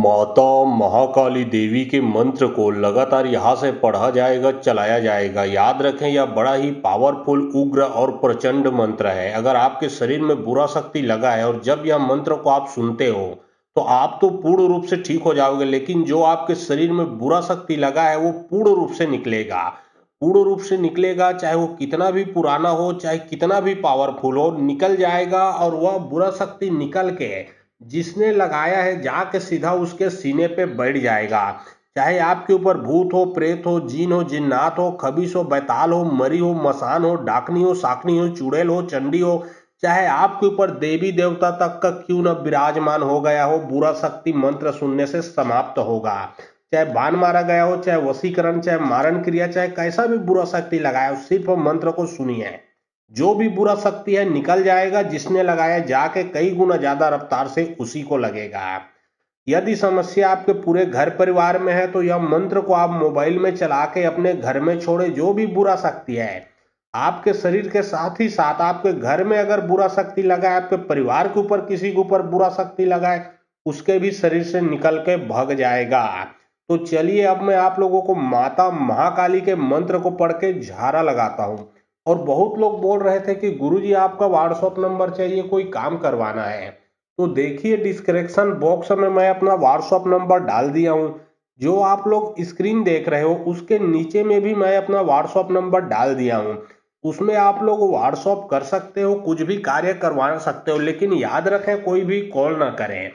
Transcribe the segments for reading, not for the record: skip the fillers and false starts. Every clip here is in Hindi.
माता महाकाली देवी के मंत्र को लगातार यहाँ से पढ़ा जाएगा, चलाया जाएगा। याद रखें, यह बड़ा ही पावरफुल, उग्र और प्रचंड मंत्र है। अगर आपके शरीर में बुरा शक्ति लगा है और जब यह मंत्र को आप सुनते हो तो आप तो पूर्ण रूप से ठीक हो जाओगे, लेकिन जो आपके शरीर में बुरा शक्ति लगा है वो पूर्ण रूप से निकलेगा। पूर्ण रूप से निकलेगा, चाहे वो कितना भी पुराना हो, चाहे कितना भी पावरफुल हो, निकल जाएगा। और वह बुरा शक्ति निकल के जिसने लगाया है जाके सीधा उसके सीने पे बैठ जाएगा। चाहे आपके ऊपर भूत हो, प्रेत हो, जीन हो, जिन्नात हो, खबीस हो, बैताल हो, मरी हो, मसान हो, डाकनी हो, साकनी हो, चुड़ैल हो, चंडी हो, चाहे आपके ऊपर देवी देवता तक का क्यों न विराजमान हो गया हो, बुरा शक्ति मंत्र सुनने से समाप्त होगा। चाहे बाण मारा गया हो, चाहे वशीकरण, चाहे मारण क्रिया, चाहे कैसा भी बुरा शक्ति लगाया हो, सिर्फ मंत्र को सुनिए, जो भी बुरा शक्ति है निकल जाएगा। जिसने लगाया जाके कई गुना ज्यादा रफ्तार से उसी को लगेगा। यदि समस्या आपके पूरे घर परिवार में है तो यह मंत्र को आप मोबाइल में चला के अपने घर में छोड़े। जो भी बुरा शक्ति है आपके शरीर के साथ ही साथ आपके घर में अगर बुरा शक्ति लगा है, आपके परिवार के ऊपर किसी के ऊपर बुरा शक्ति लगा है, उसके भी शरीर से निकल के भाग जाएगा। तो चलिए अब मैं आप लोगों को माता महाकाली के मंत्र को पढ़ के झाड़ा लगाता हूं। और बहुत लोग बोल रहे थे कि गुरुजी आपका व्हाट्सएप नंबर चाहिए, कोई काम करवाना है। तो देखिए डिस्क्रिप्शन बॉक्स में मैं अपना व्हाट्सएप नंबर डाल दिया हूं। जो आप लोग स्क्रीन देख रहे हो उसके नीचे में भी मैं अपना व्हाट्सएप नंबर डाल दिया हूं। उसमें आप लोग व्हाट्सएप कर सकते हो, कुछ भी कार्य करवा सकते हो, लेकिन याद रखें कोई भी कॉल ना करें,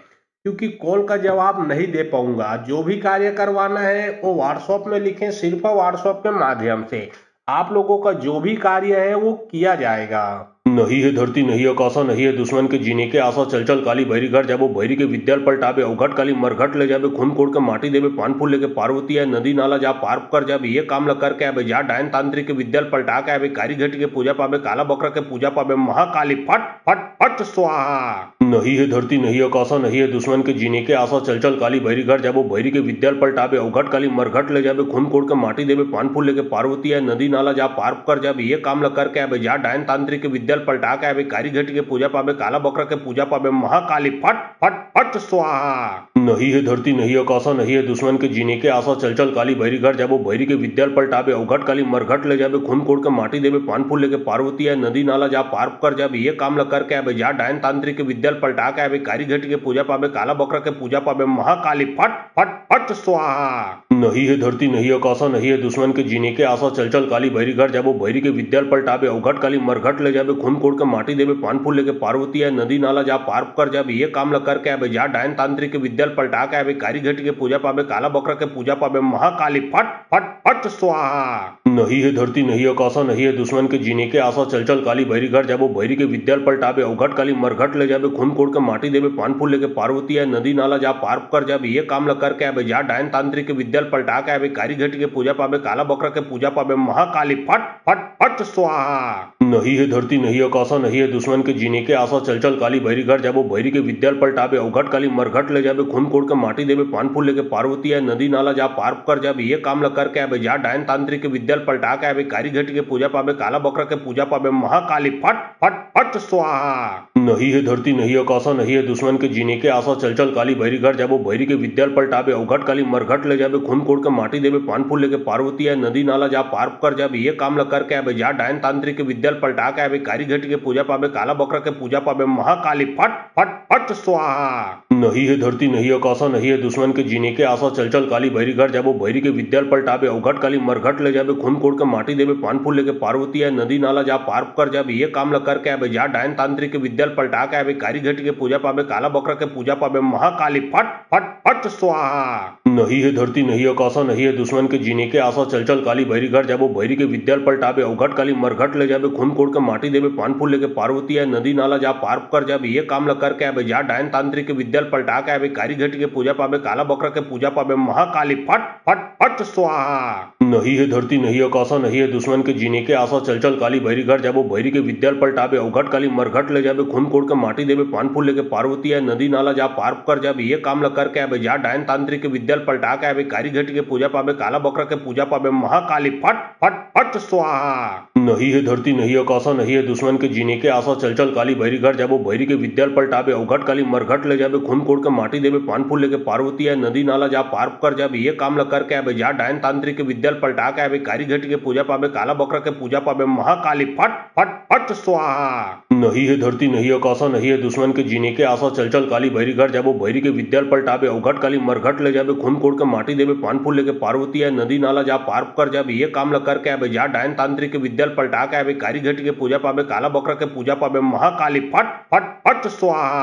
क्योंकि कॉल का जवाब नहीं दे पाऊंगा। जो भी कार्य करवाना है वो व्हाट्सएप में लिखें, सिर्फ व्हाट्सएप के माध्यम से आप लोगों का जो भी कार्य है वो किया जाएगा। नहीं है धरती, नहीं आकाशा, नहीं है दुश्मन के जीने के आशा, चल चल काली भैरी घर जाबो, भैरी के विद्याल पलटाबे, अवघट काली मरघट ले जाबे, खून कोड़ के माटी देवे, पान फूल लेके पार्वती है, नदी नाला जा पार कर जाबे, ये काम ल करके आबे, जा डायन तांत्रिक के विद्याल पलटा के आबे, कारी घटी के पूजा पाबे, काला बकरा के पूजा पाबे, महाकाली फट फट फट स्वाहा। नहीं है धरती, नहीं आकाशा, नहीं है दुश्मन के जीने के आशा, चल चल काली भैरी घर जाबो, भैरी के विद्याल पलटाबे, अवघट काली मरघट ले जाबे, खून कोड़ के माटी देवे, पान फूल लेके पार्वती है, नदी नाला जा पार कर जाबे, ये काम ल करके आबे, जा डायन तांत्रिक के विद्याल पलटा के आबे, कारी घटी के पूजा पाबे, काला बकरा के पूजा पाबे, महाकाली फट फट फट स्वाहा। नहीं है धरती, नहीं आकाशा, नहीं है दुश्मन के जीने के आशा, चल चल काली भैरी घर जाबो, भैरी के विद्याल पलटाबे, अवघट काली मरघट ले जाबे, खून कोड़ के माटी देवे, पान फूल लेके पार्वती है, नदी नाला जा पार कर जाबे, ये काम ल करके आबे, जा डायन तांत्रिक के विद्याल पलटा के आबे, कारी घटी के पूजा पाबे, काला बकरा के पूजा पाबे, महाकाली फट फट फट स्वाहा। नहीं है धरती, नहीं आकाशा, नहीं है दुश्मन के जीने के आशा, चल चल काली भैरी घर जाबो, भैरी के विद्याल पलटाबे, अवघट काली मरघट ले जाबे, खून कोड़ के माटी देवे, पान फूल लेके पार्वती है, नदी नाला जा पार कर जाबे, ये काम ल करके आबे, जा डायन तांत्रिक के विद्याल पलटा के आबे, कारी घटी के पूजा पाबे, काला बकरा के पूजा पाबे, महाकाली फट फट फट स्वाहा। नहीं है धरती, नहीं आकाशा, नहीं है दुश्मन के जीने के आशा, चल चल काली भैरी घर जाबो, भैरी के विद्याल पलटाबे, अवघट काली मरघट ले जाबे, खून कोड़ के माटी देवे, पान फूल लेके पार्वती है, नदी नाला जा पार कर जाबे, ये काम ल करके आबे, जा डायन तांत्रिक के विद्याल पलटा के आबे, कारी घटी के पूजा पाबे, काला बकरा के पूजा पाबे, महाकाली फट फट फट स्वाहा। नहीं है धरती, नहीं आकाशा, नहीं है दुश्मन के जीने के आशा, चल चल काली भैरी घर जाबो, भैरी के विद्याल पलटाबे, अवघट काली मरघट ले जाबे, खून कोड़ के माटी देवे, पान फूल लेके पार्वती है, नदी नाला जा पार कर जाबे, ये काम ल करके आबे, जा डायन तांत्रिक के विद्याल पलटा के आबे, कारी घटी के पूजा पाबे, काला बकरा के पूजा पाबे, महाकाली फट फट फट स्वाहा। नहीं है धरती, नहीं आकाशा, नहीं है दुश्मन के जीने के आशा, चल चल काली भैरी घर जाबो, भैरी के विद्याल पलटाबे, अवघट काली मरघट ले जाबे, खून कोड़ के माटी देवे, पान फूल लेके पार्वती है, नदी नाला जा पार कर जाबे, ये काम ल करके आबे, जा डायन तांत्रिक के विद्याल पलटा के आबे, कारी घटी के पूजा पाबे, काला बकरा के पूजा पाबे, महाकाली फट फट फट स्वाहा। नहीं है धरती, नहीं आकाशा, नहीं है दुश्मन के जीने के आशा, चल चल काली भैरी घर जाबो, भैरी के विद्याल पलटाबे, अवघट काली मरघट ले जाबे, खून कोड़ के माटी देवे, पान फूल लेके पार्वती है, नदी नाला जा पार कर जाबे, ये काम ल करके आबे, जा डायन तांत्रिक के विद्याल पलटा के आबे, कारी घटी के पूजा पाबे, काला बकरा के पूजा पाबे, महाकाली फट फट फट स्वाहा। नहीं है धरती, नहीं आकाशा, नहीं है दुश्मन के जीने के आशा, चल चल काली भैरी घर जाबो, भैरी के विद्याल पलटाबे, अवघट काली मरघट ले जाबे, खून कोड़ के माटी देवे, पान फूल लेके पार्वती है, नदी नाला जा पार कर जाबे, ये काम ल करके आबे, जा डायन तांत्रिक के विद्याल पलटा के आबे, कारी घटी के पूजा पाबे, काला बकरा के पूजा पाबे, महाकाली फट फट फट स्वाहा। नहीं है धरती नहीं आकाशा नहीं है दुश्मन के जीने के आशा चल चल काली भैरी घर जाबो भैरी के विद्याल पलटाबे अवघट काली मरघट ले जाबे खून कोड़ के माटी देवे पान फूल लेके पार्वती है नदी नाला जा पार कर जाबे ये काम ल करके आबे जा डायन तांत्रिक के विद्याल पलटा के आबे कारी घटी के पूजा पाबे काला बकरा के पूजा पाबे महाकाली फट फट फट स्वाहा। नहीं है धरती नहीं आकाशा नहीं है दुश्मन के जीने के आशा चल चल काली भैरी घर जाबो भैरी के विद्याल पलटाबे अवघट काली मरघट ले जाबे खून कोड़ के माटी देवे पान फूल लेके पार्वती है नदी नाला जा पार कर जाबे ये काम ल करके आबे जा डायन तांत्रिक के विद्याल पलटा के आबे कारी घटी के पूजा पाबे काला बकरा के पूजा पाबे महाकाली फट फट फट स्वाहा। नहीं है धरती नहीं आकाशा नहीं है दुश्मन के जीने के आशा चल चल काली भैरी घर जाबो भैरी के विद्याल पलटाबे अवघट काली मरघट ले जाबे खून कोड़ के माटी देवे पान फूल लेके पार्वती है नदी नाला जा पार कर जाबे ये काम ल करके आबे जा डायन तांत्रिक के विद्याल पलटा के आबे कारी घटी के पूजा पाबे काला बकरा के पूजा पाबे महाकाली फट फट फट स्वाहा।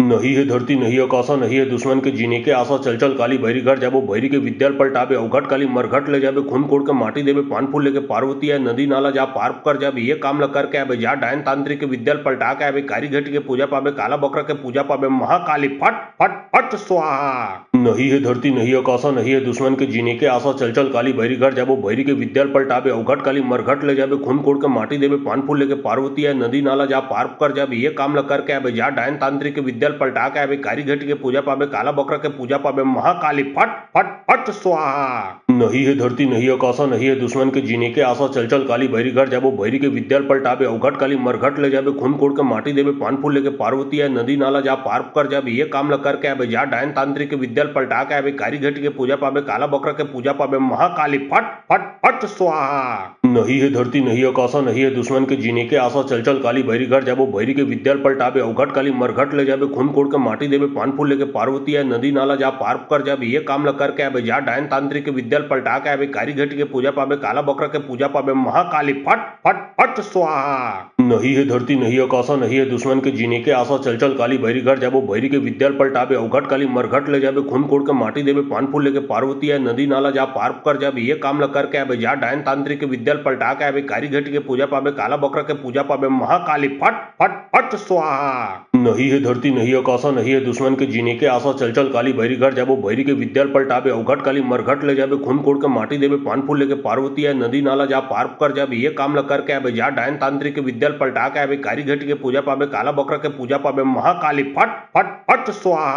नहीं है धरती नहीं आकाशा नहीं है दुश्मन के जीने के आशा चल चल काली भैरी घर जाबो भैरी के विद्याल पलटाबे अवघट काली मरघट ले जाबे खून कोड़ के माटी देवे पान फूल लेके पार्वती है नदी नाला जा पार कर जाबे ये काम ल करके आबे जा डायन तांत्रिक के विद्याल पलटा के आबे कारी घटी के पूजा पाबे काला बकरा के पूजा पाबे महाकाली फट फट फट स्वाहा। नहीं है धरती नहीं आकाशा नहीं है दुश्मन के जीने के आशा चल चल काली भैरी घर जाबो भैरी के विद्याल पलटाबे अवघट काली मरघट ले जाबे खून कोड़ के माटी देवे पान फूल लेके पार्वती है नदी नाला जा पार कर जाबे ये काम ल करके आबे जा डायन तांत्रिक के विद्याल पलटा के आबे कारी घटी के पूजा पाबे काला बकरा के पूजा पाबे महाकाली फट फट फट स्वाहा। नहीं है धरती नहीं आकाशा नहीं है दुश्मन के जीने के आशा चल चल काली भैरी घर जाबो भैरी के विद्याल पलटाबे अवघट काली मरघट ले जाबे खून कोड़ के माटी देवे पान फूल लेके पार्वती है नदी नाला जा पार कर जाबे ये काम ल करके आबे जा डायन तांत्रिक के विद्याल पलटा के आबे कारी घटी के पूजा पाबे काला बकरा के पूजा पाबे महाकाली फट फट फट स्वाहा। नहीं है धरती नहीं आकाशा नहीं है दुश्मन के जीने के आशा चल चल काली भैरी घर जाबो भैरी के विद्याल पलटाबे अवघट काली मरघट ले जाबे खून कोड़ के माटी देवे पान फूल लेके पार्वती है नदी नाला जा पार कर जाबे ये काम ल करके आबे जा डायन तांत्रिक के विद्याल पलटा के आबे कारी घटी के पूजा पाबे काला बकरा के पूजा पाबे महाकाली फट फट फट स्वाहा। नहीं है धरती नहीं आकाशा नहीं है दुश्मन के जीने के आशा चल चल काली भैरी घर जाबो भैरी के विद्याल पलटाबे अवघट काली मरघट ले जाबे खून कोड़ के माटी देवे पान फूल लेके पार्वती है नदी नाला जा पार कर जाबे ये काम ल करके आबे जा डायन तांत्रिक के विद्याल पलटा के आबे कारी घटी के पूजा पाबे काला बकरा के पूजा पाबे महाकाली फट फट फट स्वाहा। नहीं है धरती नहीं आकाशा नहीं है दुश्मन के जीने के आशा चल चल काली भैरी घर जाबो भैरी के विद्याल पलटाबे अवघट काली मरघट ले जाबे खून कोड़ के माटी देवे पान फूल लेके पार्वती है नदी नाला जा पार कर जाबे ये काम ल करके आबे जा डायन तांत्रिक के विद्याल पलटा के आबे कारी घटी के पूजा पाबे काला बकरा के पूजा पाबे महाकाली फट फट फट स्वाहा।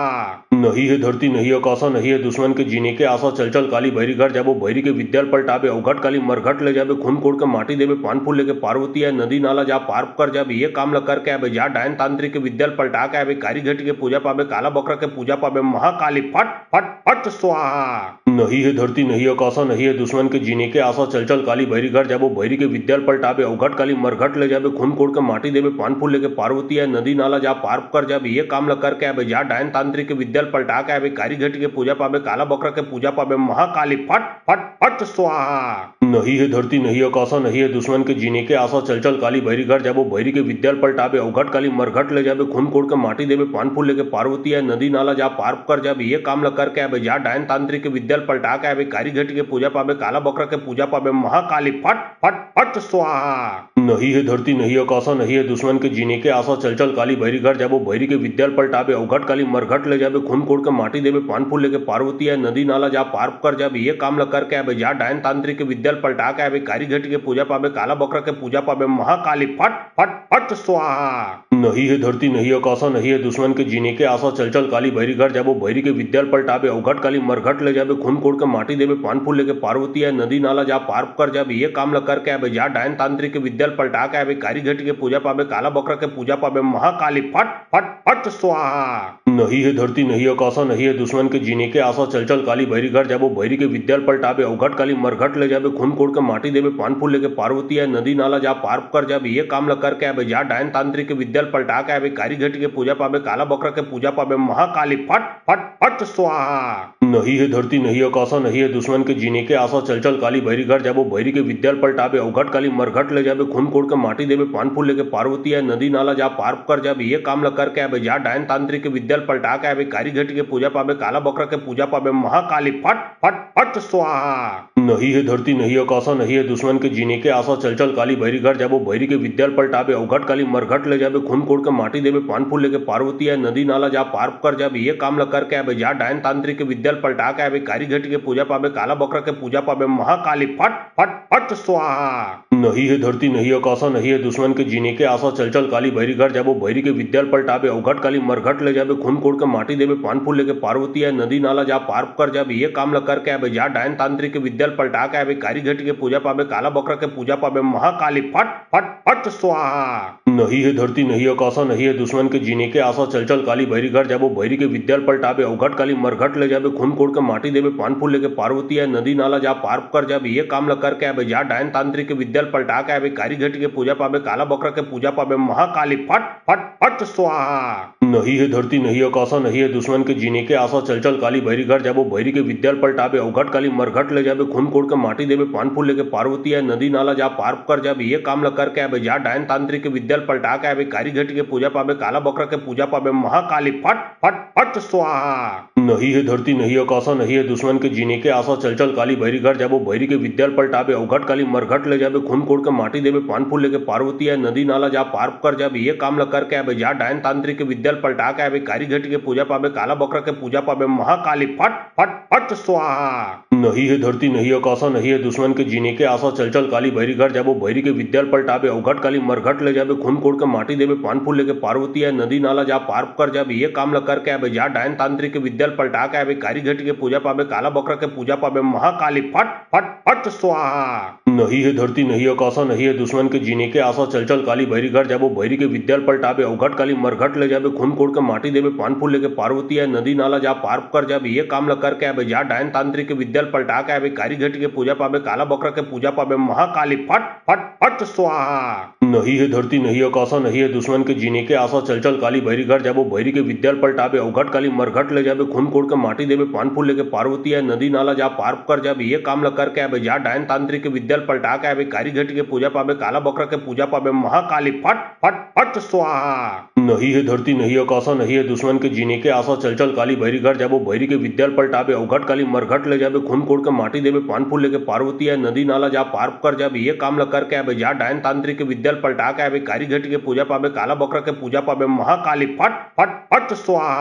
नहीं है धरती नहीं आकाशा नहीं है दुश्मन के जीने के आशा चल चल काली भैरी घर जाबो भैरी के विद्याल पलटाबे अवघट काली मरघट ले जाबे खून कोड़ के माटी देवे पान फूल लेके पार्वती है नदी नाला जा पार कर जाबे ये काम ल करके आबे जा डायन तांत्रिक के विद्याल पलटा के आबे कारी घटी के पूजा पाबे काला बकरा के पूजा पाबे महाकाली फट फट फट स्वाहा। नहीं है धरती नहीं आकाशा नहीं है दुश्मन के जीने के आशा चल चल काली भैरी घर जाबो भैरी के विद्याल पलटाबे अवघट काली मरघट ले जाबे खून कोड़ के माटी देवे पान फूल लेके पार्वती है नदी नाला जा पार कर जाबे ये काम ल करके आबे जा डायन तांत्रिक के विद्याल पलटा के आबे कारी घटी के पूजा पाबे काला बकरा के पूजा पाबे महाकाली फट फट फट स्वाहा। नहीं है धरती नहीं आकाशा नहीं है दुश्मन के जीने के आशा चल चल काली भैरी घर जाबो भैरी के विद्याल पलटाबे अवघट काली मरघट ले जाबे खून कोड़ के माटी देवे पान फूल लेके पार्वती है नदी नाला जा पार कर जाबे ये काम ल करके आबे जा डायन तांत्रिक के विद्याल पलटा के आबे कारी घटी के पूजा पाबे काला बकरा के पूजा पाबे महाकाली फट फट फट स्वाहा। नहीं है धरती नहीं आकाशा नहीं है दुश्मन के जीने के आशा चल चल काली भैरी घर जाबो भैरी के विद्याल पलटाबे अवघट काली मरघट ले जाबे खून कोड़ के माटी देवे पान फूल लेके पार्वती है नदी नाला जा पार कर जाबे ये काम ल करके आबे जा डायन तांत्रिक के विद्याल पलटा के आबे कारी घटी के पूजा पाबे काला बकरा के पूजा पाबे महाकाली फट फट फट स्वाहा। नहीं है धरती नहीं आकाशा नहीं है दुश्मन के जीने के आशा चल चल काली भैरी घर जाबो भैरी के विद्याल पलटाबे अवघट काली मरघट ले जाबे खून कोड़ के माटी देवे पान फूल लेके पार्वती है नदी नाला जा पार कर जाबे ये काम ल करके आबे जा डायन तांत्रिक के विद्याल पलटा के आबे कारी घटी के पूजा पाबे काला बकरा के पूजा पाबे महाकाली फट फट फट स्वाहा। नहीं है धरती नहीं आकाशा नहीं है दुश्मन के जीने के आशा चल चल काली भैरी घर जाबो भैरी के विद्याल पलटाबे अवघट काली मरघट ले जाबे खून कोड़ के माटी देवे पान फूल लेके पार्वती है नदी नाला जा पार कर जाबे ये काम ल करके आबे जा डायन तांत्रिक के विद्याल पलटा के आबे कारी घटी के पूजा पाबे काला बकरा के पूजा पाबे महाकाली फट फट फट स्वाहा। नहीं है धरती नहीं आकाशा नहीं है दुश्मन के जीने के आशा चल चल काली भैरी घर जाबो भैरी के विद्याल पलटाबे अवघट काली मरघट ले जाबे खून कोड़ के माटी देवे पान फूल लेके पार्वती है नदी नाला जा पार कर जाबे ये काम ल करके आबे जा डायन तांत्रिक के विद्याल पलटा के आबे कारी घटी के पूजा पाबे काला बकरा के पूजा पाबे महाकाली फट फट फट स्वाहा। नहीं है धरती नहीं आकाशा नहीं है दुश्मन के जीने के आशा चल चल काली भैरी घर जाबो भैरी के विद्याल पलटाबे अवघट काली मरघट ले जाबे खून कोड़ के माटी देवे पान फूल लेके पार्वती है नदी नाला जा पार कर जाबे ये काम ल करके आबे जा डायन तांत्रिक के विद्याल पलटा के आबे कारी घटी के पूजा पाबे काला बकरा के पूजा पाबे महाकाली फट फट फट स्वाहा। नहीं है धरती नहीं आकाशा नहीं है दुश्मन के जीने के आशा चल चल काली भैरी घर जाबो भैरी के विद्याल पलटाबे अवघट काली मरघट ले जाबे खून कोड़ के माटी देवे पान फूल लेके पार्वती है नदी नाला जा पार कर जाबे ये काम ल करके आबे जा डायन तांत्रिक के विद्याल पलटा के आबे कारी घटी के पूजा पाबे काला बकरा के पूजा पाबे महाकाली फट फट फट स्वाहा। नहीं है धरती नहीं आकाशा नहीं है दुश्मन के जीने के आशा चल चल काली भैरी घर जाबो भैरी के विद्याल पलटाबे अवघट काली मरघट ले जाबे खून कोड़ के माटी देवे पान फूल लेके पार्वती है नदी नाला जा पार कर जाबे ये काम ल करके आबे जा डायन तांत्रिक के विद्याल पलटा के आबे कारी घटी के पूजा पाबे काला बकरा के पूजा पाबे महाकाली फट फट फट स्वाहा। नहीं है धरती नहीं आकाशा नहीं है दुश्मन के जीने के आशा चल चल काली भैरी घर जाबो भैरी के विद्याल पलटाबे अवघट काली मरघट ले जाबे खून कोड़ के माटी देवे पान फूल लेके पार्वती है नदी नाला जा पार कर जाबे ये काम ल करके आबे जा डायन तांत्रिक के विद्याल पलटा के आबे कारी घटी के पूजा पाबे काला बकरा के पूजा पाबे महाकाली फट फट फट स्वाहा। नहीं है धरती नहीं आकाशा नहीं है दुश्मन के जीने के आशा चल चल काली भैरी घर जाबो भैरी के विद्याल पलटाबे अवघट काली मरघट ले जाबे खून कोड़ के माटी देवे पान फूल लेके पार्वती है नदी नाला जा पार कर जाबे ये काम ल करके आबे जा डायन तांत्रिक के विद्याल पलटा के आबे कारी घटी के पूजा पाबे काला बकरा के पूजा पाबे महाकाली फट फट फट स्वाहा। नहीं है धरती नहीं आकाशा नहीं है दुश्मन के जीने के आशा चल चल काली भैरी घर जाबो भैरी के विद्याल पलटाबे अवघट काली मरघट ले जाबे खून कोड़ के माटी देवे पान फूल लेके पार्वती है नदी नाला जा पार कर जाबे ये काम ल करके आबे जा डायन तांत्रिक के विद्याल पलटा के आबे कारी घटी के पूजा पाबे काला बकरा के पूजा पाबे महाकाली फट फट फट स्वाहा। नहीं है धरती नहीं आकाशा नहीं है दुश्मन के जीने के आशा चल चल काली भैरी घर जाबो भैरी के विद्याल पलटाबे अवघट काली मरघट ले जाबे खून कोड़ के माटी देवे पान फूल लेके पार्वती है नदी नाला जा पार कर जाबे ये काम ल करके आबे जा डायन तांत्रिक के विद्याल पलटा के आबे कारी घटी के पूजा पाबे काला बकरा के पूजा पाबे महाकाली फट फट फट स्वाहा। नहीं है धरती नहीं आकाशा नहीं है दुश्मन के जीने के आशा चल चल काली भैरी घर जाबो भैरी के विद्याल पलटाबे अवघट काली मरघट ले जाबे खून कोड़ के माटी देवे पान फूल लेके पार्वती है नदी नाला जा पार कर जाबे ये काम ल करके आबे जा डायन तांत्रिक के विद्याल पलटा के आबे कारी घटी के पूजा पाबे काला बकरा के पूजा पाबे महाकाली फट फट फट स्वाहा। नहीं है धरती नहीं आकाशा नहीं है दुश्मन के जीने के आशा चल चल काली भैरी घर जाबो भैरी के विद्याल पलटाबे अवघट काली मरघट ले जाबे खून कोड़ के माटी देवे पान फूल लेके पार्वती है नदी नाला जा पार कर जाबे ये काम ल करके आबे जा डायन तांत्रिक के विद्याल पलटा के आबे कारी घटी के पूजा पाबे काला बकरा के पूजा पाबे महाकाली फट फट फट स्वाहा।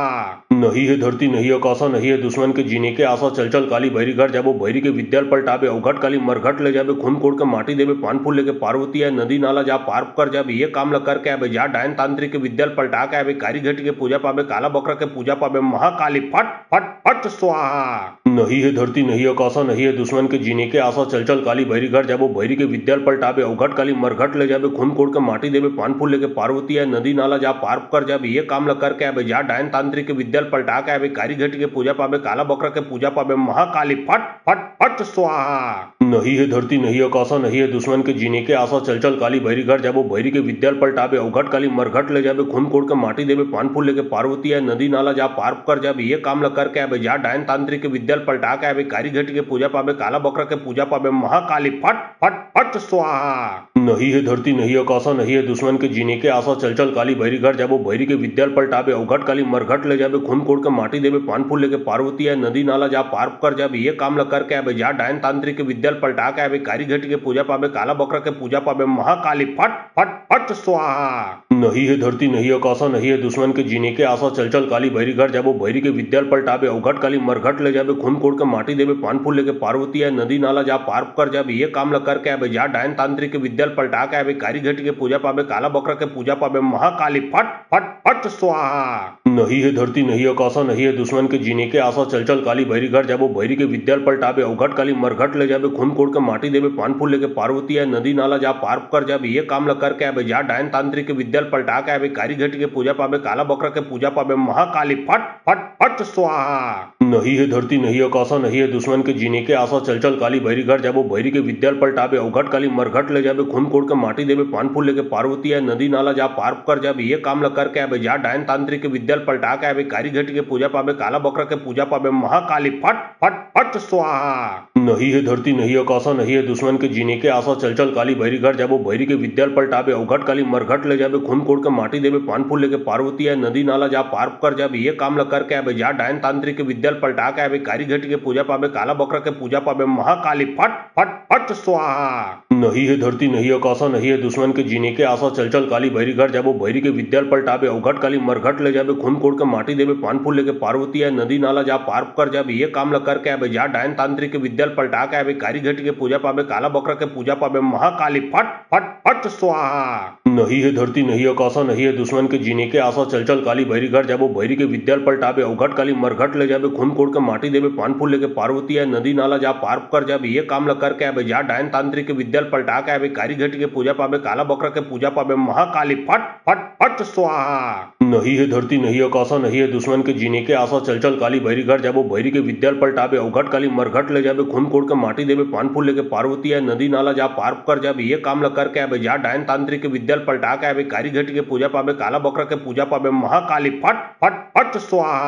नहीं है धरती नहीं आकाशा नहीं है दुश्मन के जीने के आशा चल चल काली भैरी घर जाबो भैरी के विद्याल पलटाबे अवघट काली मरघट ले जाबे खून कोड़ के माटी देवे पान फूल लेके पार्वती है नदी नाला जा पार कर जाबे ये काम ल करके आबे जा डायन तांत्रिक के विद्याल पलटा के आबे कारी घटी के पूजा पाबे काला बकरा के पूजा पाबे महाकाली फट फट फट स्वाहा। नहीं है धरती नहीं आकाशा नहीं है दुश्मन के जीने के आशा चल चल काली भैरी घर जाबो भैरी के विद्याल पलटाबे अवघट काली मरघट ले जाबे खून कोड़ के माटी देवे पान फूल लेके पार्वती है नदी नाला जा पार कर जाबे ये काम ल करके आबे जा डायन तांत्रिक के विद्याल पलटा के आबे कारी घटी के पूजा पाबे काला बकरा के पूजा पाबे महाकाली फट फट फट स्वाहा। नहीं है धरती नहीं आकाशा नहीं है दुश्मन के जीने के आशा चल चल काली भैरी घर जाबो भैरी के विद्याल पलटाबे अवघट काली मरघट ले जाबे खून कोड़ के माटी देवे पान फूल लेके पार्वती है नदी नाला जा पार कर जाबे ये काम ल करके आबे जा डायन तांत्रिक के विद्याल पलटा के आबे कारी घटी के पूजा पाबे काला बकरा के पूजा पाबे महाकाली फट फट फट स्वाहा। नहीं है धरती नहीं आकाशा नहीं है दुश्मन के जीने के आशा चल चल काली भैरी घर जाबो भैरी के विद्याल पलटाबे अवघट काली मरघट ले जाबे खून कोड़ के माटी देवे पान फूल लेके पार्वती है नदी नाला जा पार कर जाबे ये काम ल करके आबे जा डायन तांत्रिक के विद्याल पलटा के आबे कारी घटी के पूजा पाबे काला बकरा के पूजा पाबे महाकाली फट फट फट स्वाहा। नहीं है धरती नहीं आकाशा नहीं है दुश्मन के जीने के आशा चल चल काली भैरी घर जाबो भैरी के विद्याल पलटाबे अवघट काली मरघट ले जाबे खून कोड़ के माटी देवे पान फूल लेके पार्वती है नदी नाला जा पार कर जाबे ये काम ल करके आबे जा डायन तांत्रिक के विद्याल पलटा के आबे कारी घटी के पूजा पाबे काला बकरा के पूजा पाबे महाकाली फट फट फट स्वाहा। नहीं है धरती नहीं आकाशा नहीं है दुश्मन के जीने के आशा चल चल काली भैरी घर जाबो भैरी के विद्याल पलटाबे अवघट काली मरघट ले जाबे खून कोड़ के माटी देवे पान फूल लेके पार्वती है नदी नाला जा पार कर जाबे ये काम ल करके आबे जा डायन तांत्रिक के विद्याल पलटा के आबे कारी घटी के पूजा पाबे काला बकरा के पूजा पाबे महाकाली फट फट फट स्वाहा। नहीं है धरती नहीं आकाशा नहीं है दुश्मन के जीने के आशा चल चल काली भैरी घर जाबो भैरी के विद्याल पलटाबे अवघट काली मरघट ले जाबे खून कोड़ के माटी देवे पान फूल लेके पार्वती है नदी नाला जा पार कर जाबे ये काम ल करके आबे जा डायन तांत्रिक के विद्याल पलटा के आबे कारी घटी के पूजा पाबे काला बकरा के पूजा पाबे महाकाली फट फट फट स्वाहा। नहीं है धरती नहीं आकाशा नहीं है दुश्मन के जीने के आशा चल चल काली भैरी घर जाबो भैरी के विद्याल पलटाबे अवघट काली मरघट ले जाबे खून कोड़ के माटी देवे पान फूल लेके पार्वती है नदी नाला जा पार कर जाबे ये काम ल करके आबे जा डायन तांत्रिक के विद्याल पलटा के आबे कारी घटी के पूजा पाबे काला बकरा के पूजा पाबे महाकाली फट फट फट स्वाहा। नहीं है धरती नहीं आकाशा नहीं है दुश्मन के जीने के आशा चल चल काली भैरी घर जाबो भैरी के विद्याल पलटाबे अवघट काली मरघट ले जाबे खून कोड़ के माटी देवे पान फूल लेके पार्वती है नदी नाला जा पार कर जाबे ये काम ल करके आबे जा डायन तांत्रिक के विद्याल पलटा के आबे कारी घटी के पूजा पाबे काला बकरा के पूजा पाबे महाकाली फट फट फट स्वाहा। नहीं है धरती नहीं आकाशा नहीं है दुश्मन के जीने के आशा चल चल काली भैरी घर जाबो भैरी के विद्याल पलटाबे अवघट काली मरघट ले जाबे खून कोड़ के माटी देवे पान फूल लेके पार्वती है नदी नाला जा पार कर जाबे ये काम ल करके आबे जा डायन तांत्रिक के विद्याल पलटा के आबे कारी घटी के पूजा पाबे काला बकरा के पूजा पाबे महाकाली फट फट फट स्वाहा। नहीं है धरती नहीं आकाशा नहीं है दुश्मन के जीने के आशा चल चल काली भैरी घर जाबो भैरी के विद्याल पलटाबे अवघट काली मरघट ले जाबे खून कोड़ के माटी देवे पान फूल लेके पार्वती है नदी नाला जा पार कर जाबे ये काम ल करके आबे जा डायन तांत्रिक के विद्याल पलटा के आबे कारी घटी के पूजा पाबे काला बकरा के पूजा पाबे महाकाली फट फट फट स्वाहा।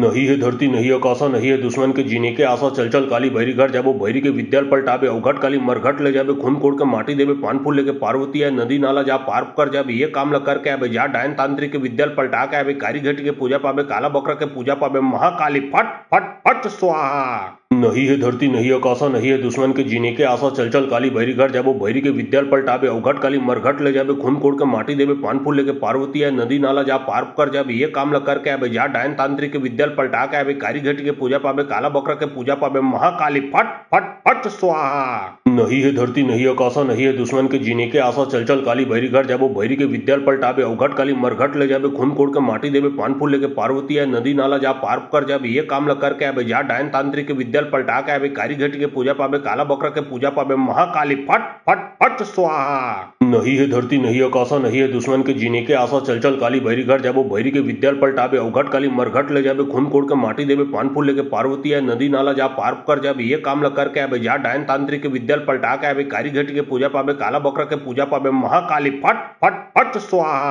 नहीं है धरती नहीं आकाशा नहीं है दुश्मन के जीने के आशा चल चल काली भैरी घर जाबो भैरी के विद्याल पलटाबे अवघट काली मरघट ले जाबे खून कोड़ के माटी देवे पान फूल लेके पार्वती है नदी नाला जा पार कर जाबे ये काम ल करके आबे जा डायन तांत्रिक के विद्याल पलटा के आबे कारी घटी के पूजा पाबे काला बकरा के पूजा पाबे महाकाली फट फट फट स्वाहा। नहीं है धरती नहीं आकाशा नहीं है दुश्मन के जीने के आशा चल चल काली भैरी घर जाबो भैरी के विद्याल पलटाबे अवघट काली मरघट ले जाबे खून कोड़ के माटी देवे पान फूल लेके पार्वती है नदी नाला जा पार कर जाबे ये काम ल करके आबे जा डायन तांत्रिक के विद्याल पलटा के आबे कारी घटी के पूजा पाबे काला बकरा के पूजा पाबे महाकाली फट फट फट स्वाहा। नहीं है धरती नहीं आकाशा नहीं है दुश्मन के जीने के आशा चल चल काली भैरी घर जाबो भैरी के विद्याल पलटाबे अवघट काली मरघट ले जाबे खून कोड़ के माटी देवे पान फूल लेके पार्वती है नदी नाला जा पार कर जाबे ये काम ल करके आबे जा डायन तांत्रिक के विद्याल पलटा के आबे कारी घटी के पूजा पाबे काला बकरा के पूजा पाबे महाकाली फट फट फट स्वाहा। नहीं है धरती नहीं आकाशा नहीं है दुश्मन के जीने के आशा चल चल काली भैरी घर जाबो भैरी के विद्याल पलटाबे अवघट काली मरघट ले जाबे खून कोड़ के माटी देवे पान फूल लेके पार्वती है नदी नाला जा पार कर जाबे ये काम ल करके आबे जा डायन तांत्रिक के विद्याल पलटा के आबे कारी घटी के पूजा पाबे काला बकरा के पूजा पाबे महाकाली फट फट फट स्वाहा।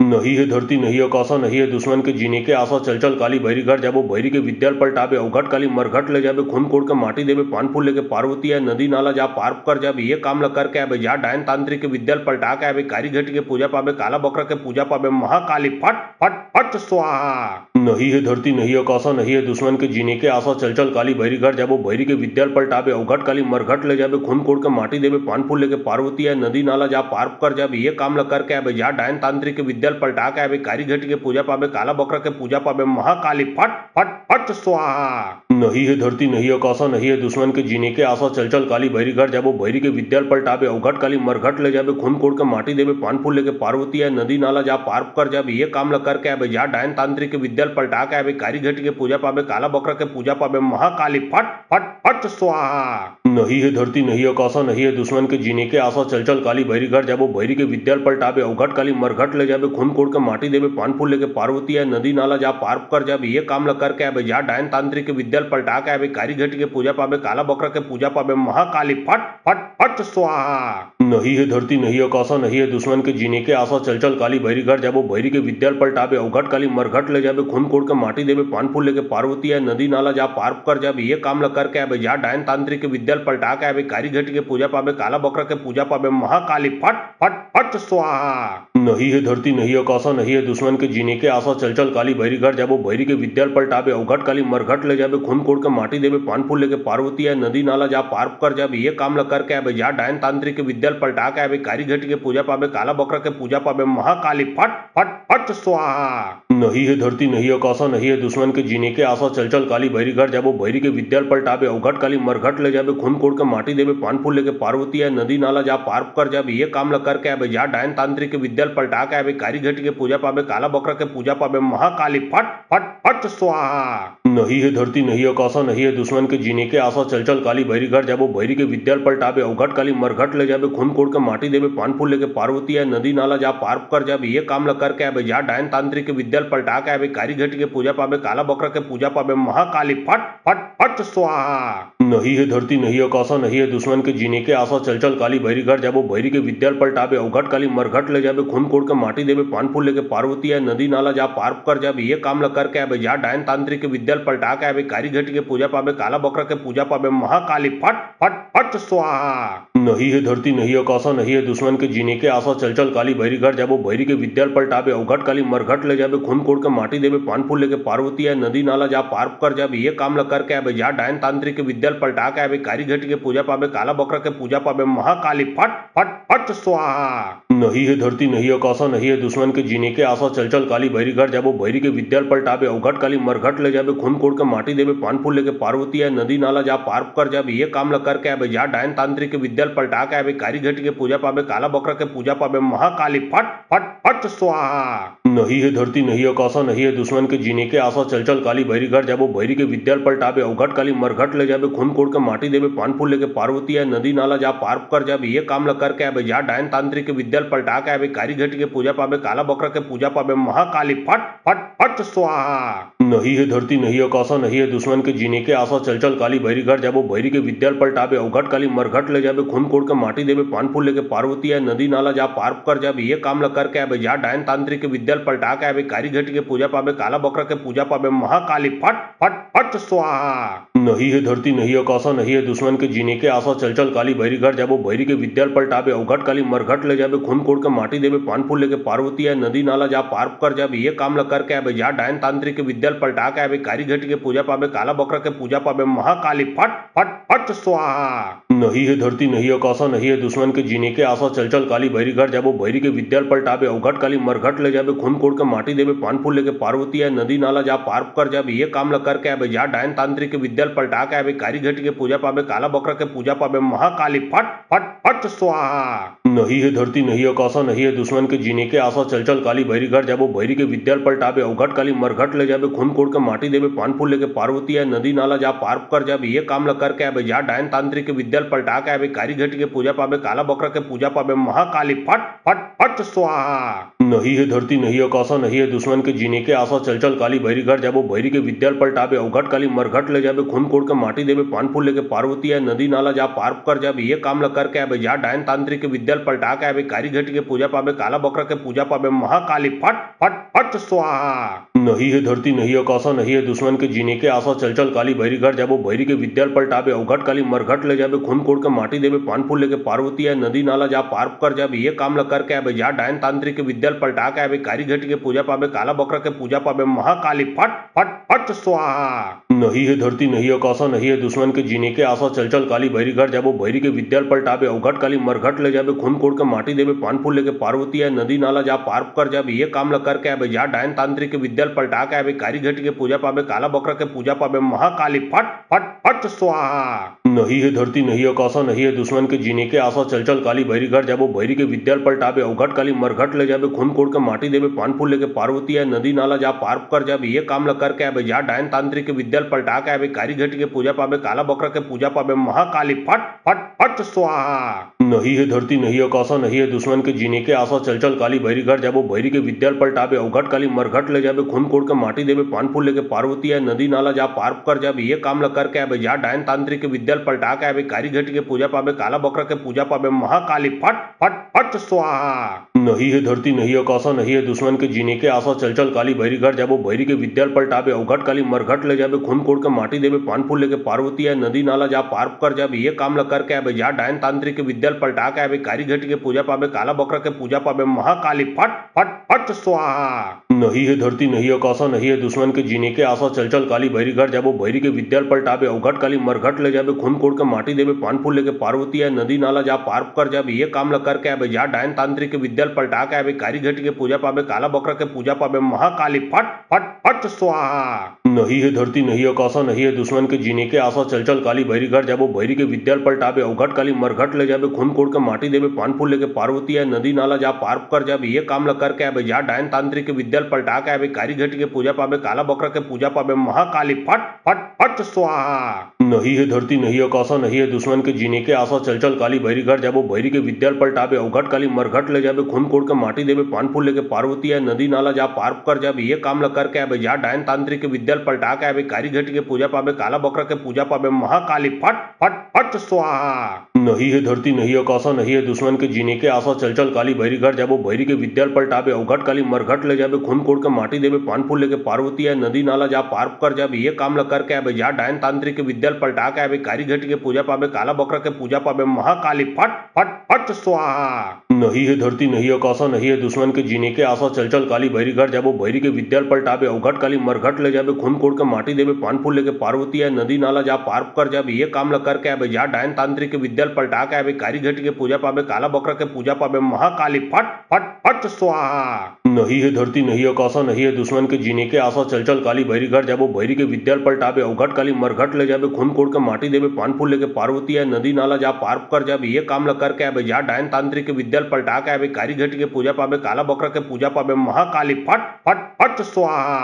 नहीं है धरती नहीं आकाशा नहीं है दुश्मन के जीने के आशा चल चल काली भैरी घर जाबो भैरी के विद्याल पलटाबे अवघट काली मरघट ले जाबे खून कोड़ के माटी देवे पान फूल लेके पार्वती है नदी नाला जा पार कर जाबे ये काम ल करके आबे जा डायन तांत्रिक के विद्याल पलटा के आबे कारी घटी के पूजा पाबे काला बकरा के पूजा पाबे महाकाली फट फट फट स्वाहा। नहीं है धरती नहीं आकाशा नहीं है दुश्मन के जीने के आशा चल चल काली भैरी घर जाबो भैरी के विद्याल पलटाबे अवघट काली मरघट ले जाबे खून कोड़ के माटी देवे पान फूल लेके पार्वती है नदी नाला जा पार कर जाबे ये काम ल करके आबे जा डायन तांत्रिक के विद्याल पलटा के आबे कारी घटी के पूजा पाबे काला बकरा के पूजा पाबे महाकाली फट फट फट स्वाहा। नहीं है धरती नहीं आकाशा नहीं है दुश्मन के जीने के आशा चल चल काली भैरी घर जाबो भैरी के विद्याल पलटाबे अवघट काली मरघट ले जाबे खून कोड़ के माटी देवे पान फूल लेके पार्वती है नदी नाला जा पार कर जाबे ये काम ल करके आबे जा डायन तांत्रिक के विद्याल पलटा के आबे कारी घटी के पूजा पाबे काला बकरा के पूजा पाबे महाकाली फट फट फट स्वाहा। नहीं है धरती नहीं आकाशा नहीं है दुश्मन के जीने के आशा चल चल काली भैरी घर जाबो भैरी के विद्याल पलटाबे अवघट काली मरघट ले जाबे खून कोड़ के माटी देवे पान फूल लेके पार्वती है नदी नाला जा पार कर जाबे ये काम ल करके आबे जा डायन तांत्रिक के विद्याल पलटा के आबे कारी घटी के पूजा पाबे काला बकरा के पूजा पाबे महाकाली फट फट फट स्वाहा। नहीं है धरती नहीं आकाशा नहीं है दुश्मन के जीने के आशा चल चल काली भैरी घर जाबो भैरी के विद्याल पलटाबे अवघट काली मरघट ले जाबे खून कोड़ के माटी देवे पान फूल लेके पार्वती है नदी नाला जा पार कर जाबे ये काम ल करके आबे जा डायन तांत्रिक के विद्याल पलटा के आबे कारी घटी के पूजा पाबे काला बकरा के पूजा पाबे महाकाली फट फट फट स्वाहा। नहीं है धरती नहीं आकाशा नहीं है दुश्मन के जीने के आशा चल चल काली भैरी घर जाबो भैरी के विद्याल पलटाबे अवघट काली मरघट ले जाबे खून कोड़ के माटी देवे पान फूल लेके पार्वती है नदी नाला जा पार कर जाबे ये काम ल करके आबे जा डायन तांत्रिक के विद्याल पलटा के आबे कारी घटी के पूजा पाबे काला बकरा के पूजा पाबे महाकाली फट फट फट स्वाहा। नहीं है धरती नहीं आकाशा नहीं है दुश्मन के जीने के आशा चल चल काली भैरी घर जाबो भैरी के विद्याल पलटाबे अवघट काली मरघट ले जाबे खून कोड़ के माटी देवे पान फूल लेके पार्वती है नदी नाला जा पार कर जाबे ये काम ल करके आबे जा डायन तांत्रिक के विद्याल पलटा के आबे कारी घटी के पूजा पाबे काला बकरा के पूजा पाबे महाकाली फट फट फट स्वाहा। नहीं है धरती नहीं आकाशा नहीं है दुश्मन के जीने के आशा चल चल काली भैरी घर जाबो भैरी के विद्याल पलटाबे अवघट काली मरघट ले जाबे खून कोड़ के माटी देवे पान फूल लेके पार्वती है नदी नाला जा पार कर जाबे ये काम ल करके आबे जा डायन तांत्रिक के विद्याल पलटा के आबे कारी घटी के पूजा पाबे काला बकरा के पूजा पाबे महाकाली फट फट फट स्वाहा। नहीं है धरती नहीं आकाशा नहीं है दुश्मन के जीने के आशा चल चल काली भैरी घर जाबो भैरी के विद्याल पलटाबे अवघट काली मरघट ले जाबे खून कोड़ के माटी देवे पान फूल लेके पार्वती है नदी नाला जा पार कर जाबे ये काम ल करके आबे जा डायन तांत्रिक के विद्याल पलटा के आवे कारी घटी के पूजा पावे काला बकरा के पूजा पावे महाकाली फट फट फट स्वाहा। नहीं है धरती नहीं आकाशा नहीं है दुश्मन के जीने के आशा चल चल काली भैरी घर जाबो भैरी के विद्याल पलटावे अवघट काली मरघट ले जाबे खून कोड़ के माटी देवे पान फूल लेके पार्वती है नदी नाला जा पार कर जाबे ये काम ल करके आवे जा डायन तांत्रिक के विद्याल पलटा के आवे कारी घटी के पूजा पावे काला बकरा के पूजा पावे महाकाली फट फट फट स्वाहा। नहीं है धरती नहीं आकाशा नहीं है दुश्मन के जीने के आशा चल चल काली भैरी घर जाबो भैरी के विद्याल पलटावे अवघट काली मरघट ले जाबे खून कोड़ के माटी देवे पान फूल लेके पार्वती है नदी नाला जा पार कर जाबे ये काम ल करके आवे जा डायन तांत्रिक के विद्याल पलटा के आवे कारी घटी के पूजा पावे काला बकरा के पूजा पावे महाकाली फट फट फट स्वाहा। नहीं है धरती नहीं आकाशा नहीं है दुश्मन के जीने के आशा चल चल काली भैरी घर जाबो भैरी के विद्याल पलटावे अवघट काली मरघट ले जाबे खून कोड़ के माटी देवे पान फूल लेके पार्वती है नदी नाला जा पार कर जाबे ये काम ल करके आवे जा डायन तांत्रिक के विद्याल पलटा के आवे कारी घटी के पूजा पावे काला बकरा के पूजा पावे महाकाली फट फट फट स्वाहा। नहीं है धरती नहीं आकाशा नहीं है दुश्मन के जीने के आशा चल चल काली भैरी घर जाबो भैरी के विद्याल पलटावे अवघट काली मरघट ले जाबे खून कोड़ के माटी देवे पान फूल लेके पार्वती है नदी नाला जा पार कर जाबे ये काम ल करके आवे जा डायन तांत्रिक के विद्याल पलटा के आवे कारी घटी के पूजा पावे काला बकरा के पूजा पावे महाकाली फट फट फट स्वाहा। नहीं है धरती नहीं आकाशा नहीं है दुश्मन के जीने के आशा चल चल काली भैरी घर जाबो भैरी के विद्याल पलटावे अवघट काली मरघट ले जाबे खून कोड़ के माटी देवे पान फूल लेके पार्वती है नदी नाला जा पार कर जाबे ये काम ल करके आवे जा डायन तांत्रिक के विद्याल पलटा के आवे कारी घटी के पूजा पावे काला बकरा के पूजा पावे महाकाली फट फट फट स्वाहा। नहीं है धरती नहीं आकाशा नहीं है दुश्मन के जीने के आशा चल चल काली भैरी घर जाबो भैरी के विद्याल पलटावे अवघट काली मरघट ले जाबे खून कोड़ के माटी देवे पान फूल लेके पार्वती है नदी नाला जा पार कर जाबे ये काम ल करके आवे जा डायन तांत्रिक के विद्याल पलटा के आवे कारी घटी के पूजा पावे काला बकरा के पूजा पावे महाकाली फट फट फट स्वाहा। नहीं है धरती नहीं आकाशा नहीं है दुश्मन के जीने के आशा चल चल काली भैरी घर जाबो भैरी के विद्याल पलटावे अवघट काली मरघट ले जाबे खून कोड़ के माटी देवे पान फूल लेके पार्वती है नदी नाला जा पार कर जाबे ये काम ल करके आवे जा डायन तांत्रिक के विद्याल पलटा के आवे कारी घटी के पूजा पावे काला बकरा के पूजा पावे महाकाली फट फट फट स्वाहा। नहीं है धरती नहीं आकाशा नहीं है दुश्मन के जीने के आशा चल चल काली भैरी घर जाबो भैरी के विद्याल पलटावे अवघट काली मरघट ले जाबे खून कोड़ के माटी देवे पान फूल लेके पार्वती है नदी नाला जा पार कर जाबे ये काम ल करके आवे जा डायन तांत्रिक के विद्याल पलटा के आवे कारी घटी के पूजा पावे काला बकरा के पूजा पावे महाकाली फट फट फट स्वाहा। नहीं है धरती नहीं आकाशा नहीं है दुश्मन के जीने के आशा चल चल काली भैरी घर जाबो भैरी के विद्याल पलटावे अवघट काली मरघट ले जाबे खून कोड़ के माटी देवे पान फूल लेके पार्वती है नदी नाला जा पार कर जाबे ये काम ल करके आवे जा डायन तांत्रिक के विद्याल पलटा के आवे कारी घटी के पूजा पावे काला बकरा के पूजा पावे महाकाली फट फट फट स्वाहा। नहीं है धरती नहीं आकाशा नहीं है दुश्मन के जीने के आशा चल चल काली भैरी घर जाबो भैरी के विद्याल पलटावे अवघट काली मरघट ले जाबे खून कोड़ के माटी देवे पान फूल लेके पार्वती है नदी नाला जा पार कर जाबे ये काम ल करके आवे जा डायन तांत्रिक के विद्याल पलटा के आवे कारी घटी के पूजा पावे काला बकरा के पूजा पावे महाकाली फट फट फट स्वाहा। नहीं है धरती नहीं आकाशा नहीं है दुश्मन के जीने के आशा चल चल काली भैरी घर जाबो भैरी के विद्याल पलटावे अवघट काली मरघट ले जाबे खून कोड़ के माटी देवे पान फूल लेके पार्वती है नदी नाला जा पार कर जाबे ये काम ल करके आवे जा डायन तांत्रिक के विद्याल पलटा के आवे कारी घटी के पूजा पावे काला बकरा के पूजा पावे महाकाली फट फट फट स्वाहा। नहीं है धरती नहीं आकाशा नहीं है दुश्मन के जीने के आशा चल चल काली भैरी घर जाबो भैरी के विद्याल पलटावे अवघट काली मरघट ले जाबे खून कोड़ के माटी देवे पान फूल लेके पार्वती है नदी नाला जा पार कर जाबे ये काम ल करके आवे जा डायन तांत्रिक के विद्याल पलटा के आवे कारी घटी के पूजा पावे काला बकरा के पूजा पावे महाकाली फट फट फट स्वाहा। नहीं है धरती नहीं आकाशा नहीं है दुश्मन के जीने के आशा चल चल काली भैरी घर जाबो भैरी के विद्याल पलटावे अवघट काली मरघट ले जाबे खून कोड़ के माटी देवे पान फूल लेके पार्वती है नदी नाला जा पार कर जाबे ये काम ल करके आवे जा डायन तांत्रिक के विद्याल पलटा के आवे कारी घटी के पूजा पावे काला बकरा के पूजा पावे महाकाली फट फट फट स्वाहा। नहीं है धरती नहीं आकाशा नहीं है दुश्मन के जीने के आशा चल चल काली भैरी घर जाबो भैरी के विद्याल पलटावे अवघट काली मरघट ले जाबे खून कोड़ के माटी देवे पान फूल लेके पार्वती है नदी नाला जा पार कर जाबे ये काम ल करके आवे जा डायन तांत्रिक के विद्याल पलटा के आवे कारी घटी के पूजा पावे काला बकरा के पूजा पावे महाकाली फट फट फट स्वाहा। नहीं है धरती नहीं आकाशा नहीं है दुश्मन के जीने के आशा चल चल काली भैरी घर जाबो भैरी के विद्याल पलटावे अवघट काली मरघट ले जाबे खून कोड़ के माटी देवे पान फूल लेके पार्वती है नदी नाला जा पार कर जाबे ये काम ल करके आवे जा डायन तांत्रिक के विद्याल पलटा के आवे कारी घटी के पूजा पावे काला बकरा के पूजा पावे महाकाली फट फट फट स्वाहा। नहीं है धरती नहीं आकाशा नहीं है दुश्मन के जीने के आशा चल चल काली भैरी घर जाबो भैरी के विद्याल पलटावे अवघट काली मरघट ले जाबे खून कोड़ के माटी देवे पान फूल लेके पार्वती है नदी नाला जा पार कर जाबे ये काम ल करके आवे जा डायन तांत्रिक के विद्याल पलटा के आवे कारी घटी के पूजा पावे काला बकरा के पूजा पावे महाकाली फट फट फट स्वाहा। नहीं है धरती नहीं आकाशा नहीं है दुश्मन के जीने के आशा चल चल काली भैरी घर जाबो भैरी के विद्याल पलटाबे अवघट काली मरघट ले जाबे खून कोड़ के माटी देवे पान फूल लेके पार्वती है नदी नाला जा पार कर जाबे ये काम ल करके आबे जा डायन तांत्रिक के विद्याल पलटा के आबे कारी घटी के पूजा पाबे काला बकरा के पूजा पाबे महाकाली फट फट फट स्वाहा। नहीं है धरती नहीं आकाशा नहीं है दुश्मन के जीने के आशा चल चल काली भैरी घर जाबो भैरी के विद्याल पलटाबे अवघट काली मरघट ले जाबे खून कोड़ के माटी देवे पान फूल लेके पार्वती है नदी नाला जा पार कर जाबे ये काम ल करके आबे जा डायन तांत्रिक के विद्याल पलटा के आबे कारी घटी के पूजा पाबे काला बकरा के पूजा पाबे महाकाली फट फट फट स्वाहा। नहीं है धरती नहीं आकाशा नहीं है दुश्मन के जीने के आशा चल चल काली भैरी घर जाबो भैरी के विद्याल पलटाबे अवघट काली मरघट ले जाबे खून कोड़ के माटी देवे पान फूल लेके पार्वती है नदी नाला जा पार कर जाबे ये काम ल करके आबे जा डायन तांत्रिक के विद्याल पलटा के आबे कारी घटी के पूजा पाबे काला बकरा के पूजा पाबे महाकाली फट फट फट स्वाहा।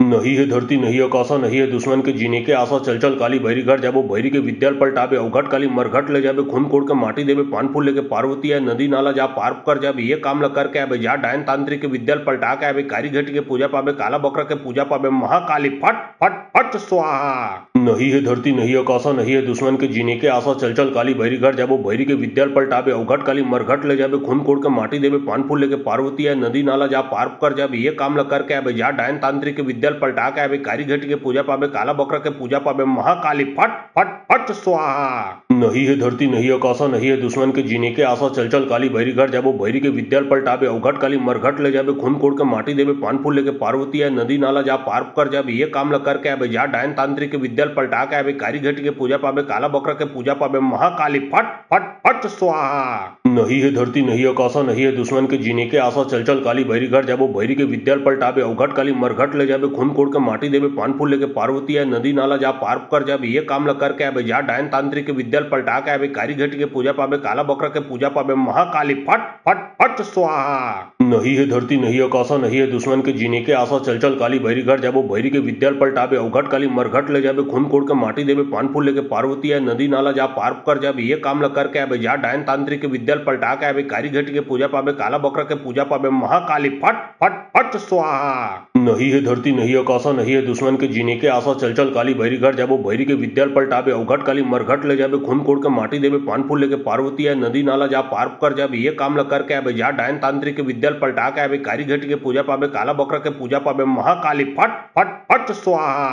नहीं है धरती नहीं आकाशा नहीं है दुश्मन के जीने के आशा चल चल काली भैरी घर जाबो भैरी के विद्याल पलटाबे अवघट काली मरघट ले जाबे खून कोड़ के माटी देवे पान फूल लेके पार्वती है नदी नाला जा पार कर जाबे ये काम ल करके आबे जा डायन तांत्रिक के विद्याल पलटा के आबे कारी घटी के पूजा पाबे काला बकरा के पूजा पाबे महाकाली फट फट फट स्वाहा। नहीं है धरती नहीं आकाशा नहीं है दुश्मन के जीने के आशा चल चल काली भैरी घर जाबो भैरी के विद्याल पलटाबे अवघट काली मरघट ले जाबे खून कोड़ के माटी देवे पान फूल लेके पार्वती है नदी नाला जा पार कर जाबे ये काम ल करके आबे जा डायन तांत्रिक के विद्याल पलटा के आबे कारी घटी के पूजा पाबे काला बकरा के पूजा पाबे महाकाली फट फट फट स्वाहा। नहीं है धरती नहीं आकाशा नहीं है दुश्मन के जीने के आशा चल चल काली भैरी घर जाबो भैरी के विद्याल पलटाबे अवघट काली मरघट ले जाबे खून कोड़ के माटी देवे पान फूल लेके पार्वती है नदी नाला जा पार कर जाबे ये काम ल करके आबे जा डायन तांत्रिक के विद्याल पलटा के आबे कारी घटी के पूजा पाबे काला बकरा के पूजा पाबे महाकाली फट फट फट स्वाहा। नहीं है धरती नहीं आकाशा नहीं है दुश्मन के जीने के आशा चल चल काली भैरी घर जाबो भैरी के विद्याल पलटाबे अवघट काली मरघट ले जाबे खून कोड़ के माटी देवे पान फूल लेके पार्वती है नदी नाला जा पार कर जाबे ये काम ल करके आबे जा डायन तांत्रिक के विद्याल पलटा के आबे कारी घटी के पूजा पाबे काला बकरा के पूजा पाबे महाकाली फट फट फट स्वाहा। नहीं है धरती नहीं आकाशा नहीं है दुश्मन के जीने के आशा चल चल काली भैरी घर जाबो भैरी के विद्याल पलटाबे अवघट काली मरघट ले जाबे खून कोड़ के माटी देवे पान फूल लेके पार्वती है नदी नाला जा पार कर जाबे ये काम ल करके आबे जा डायन तांत्रिक के विद्याल पलटा के आबे कारी घटी के पूजा पाबे काला बकरा के पूजा पाबे महाकाली फट फट फट स्वाहा। नहीं है धरती नहीं आकाशा नहीं है दुश्मन के जीने के आशा चल चल काली भैरी घर जाबो भैरी के विद्याल पलटाबे अवघट काली मरघट ले जाबे खून कोड़ के माटी देवे पान फूल लेके पार्वती है नदी नाला जा पार कर जाबे ये काम ल करके आबे जा डायन तांत्रिक के विद्याल पलटा के आबे कारी घटी के पूजा पाबे काला बकरा के पूजा पाबे महाकाली फट फट फट स्वाहा।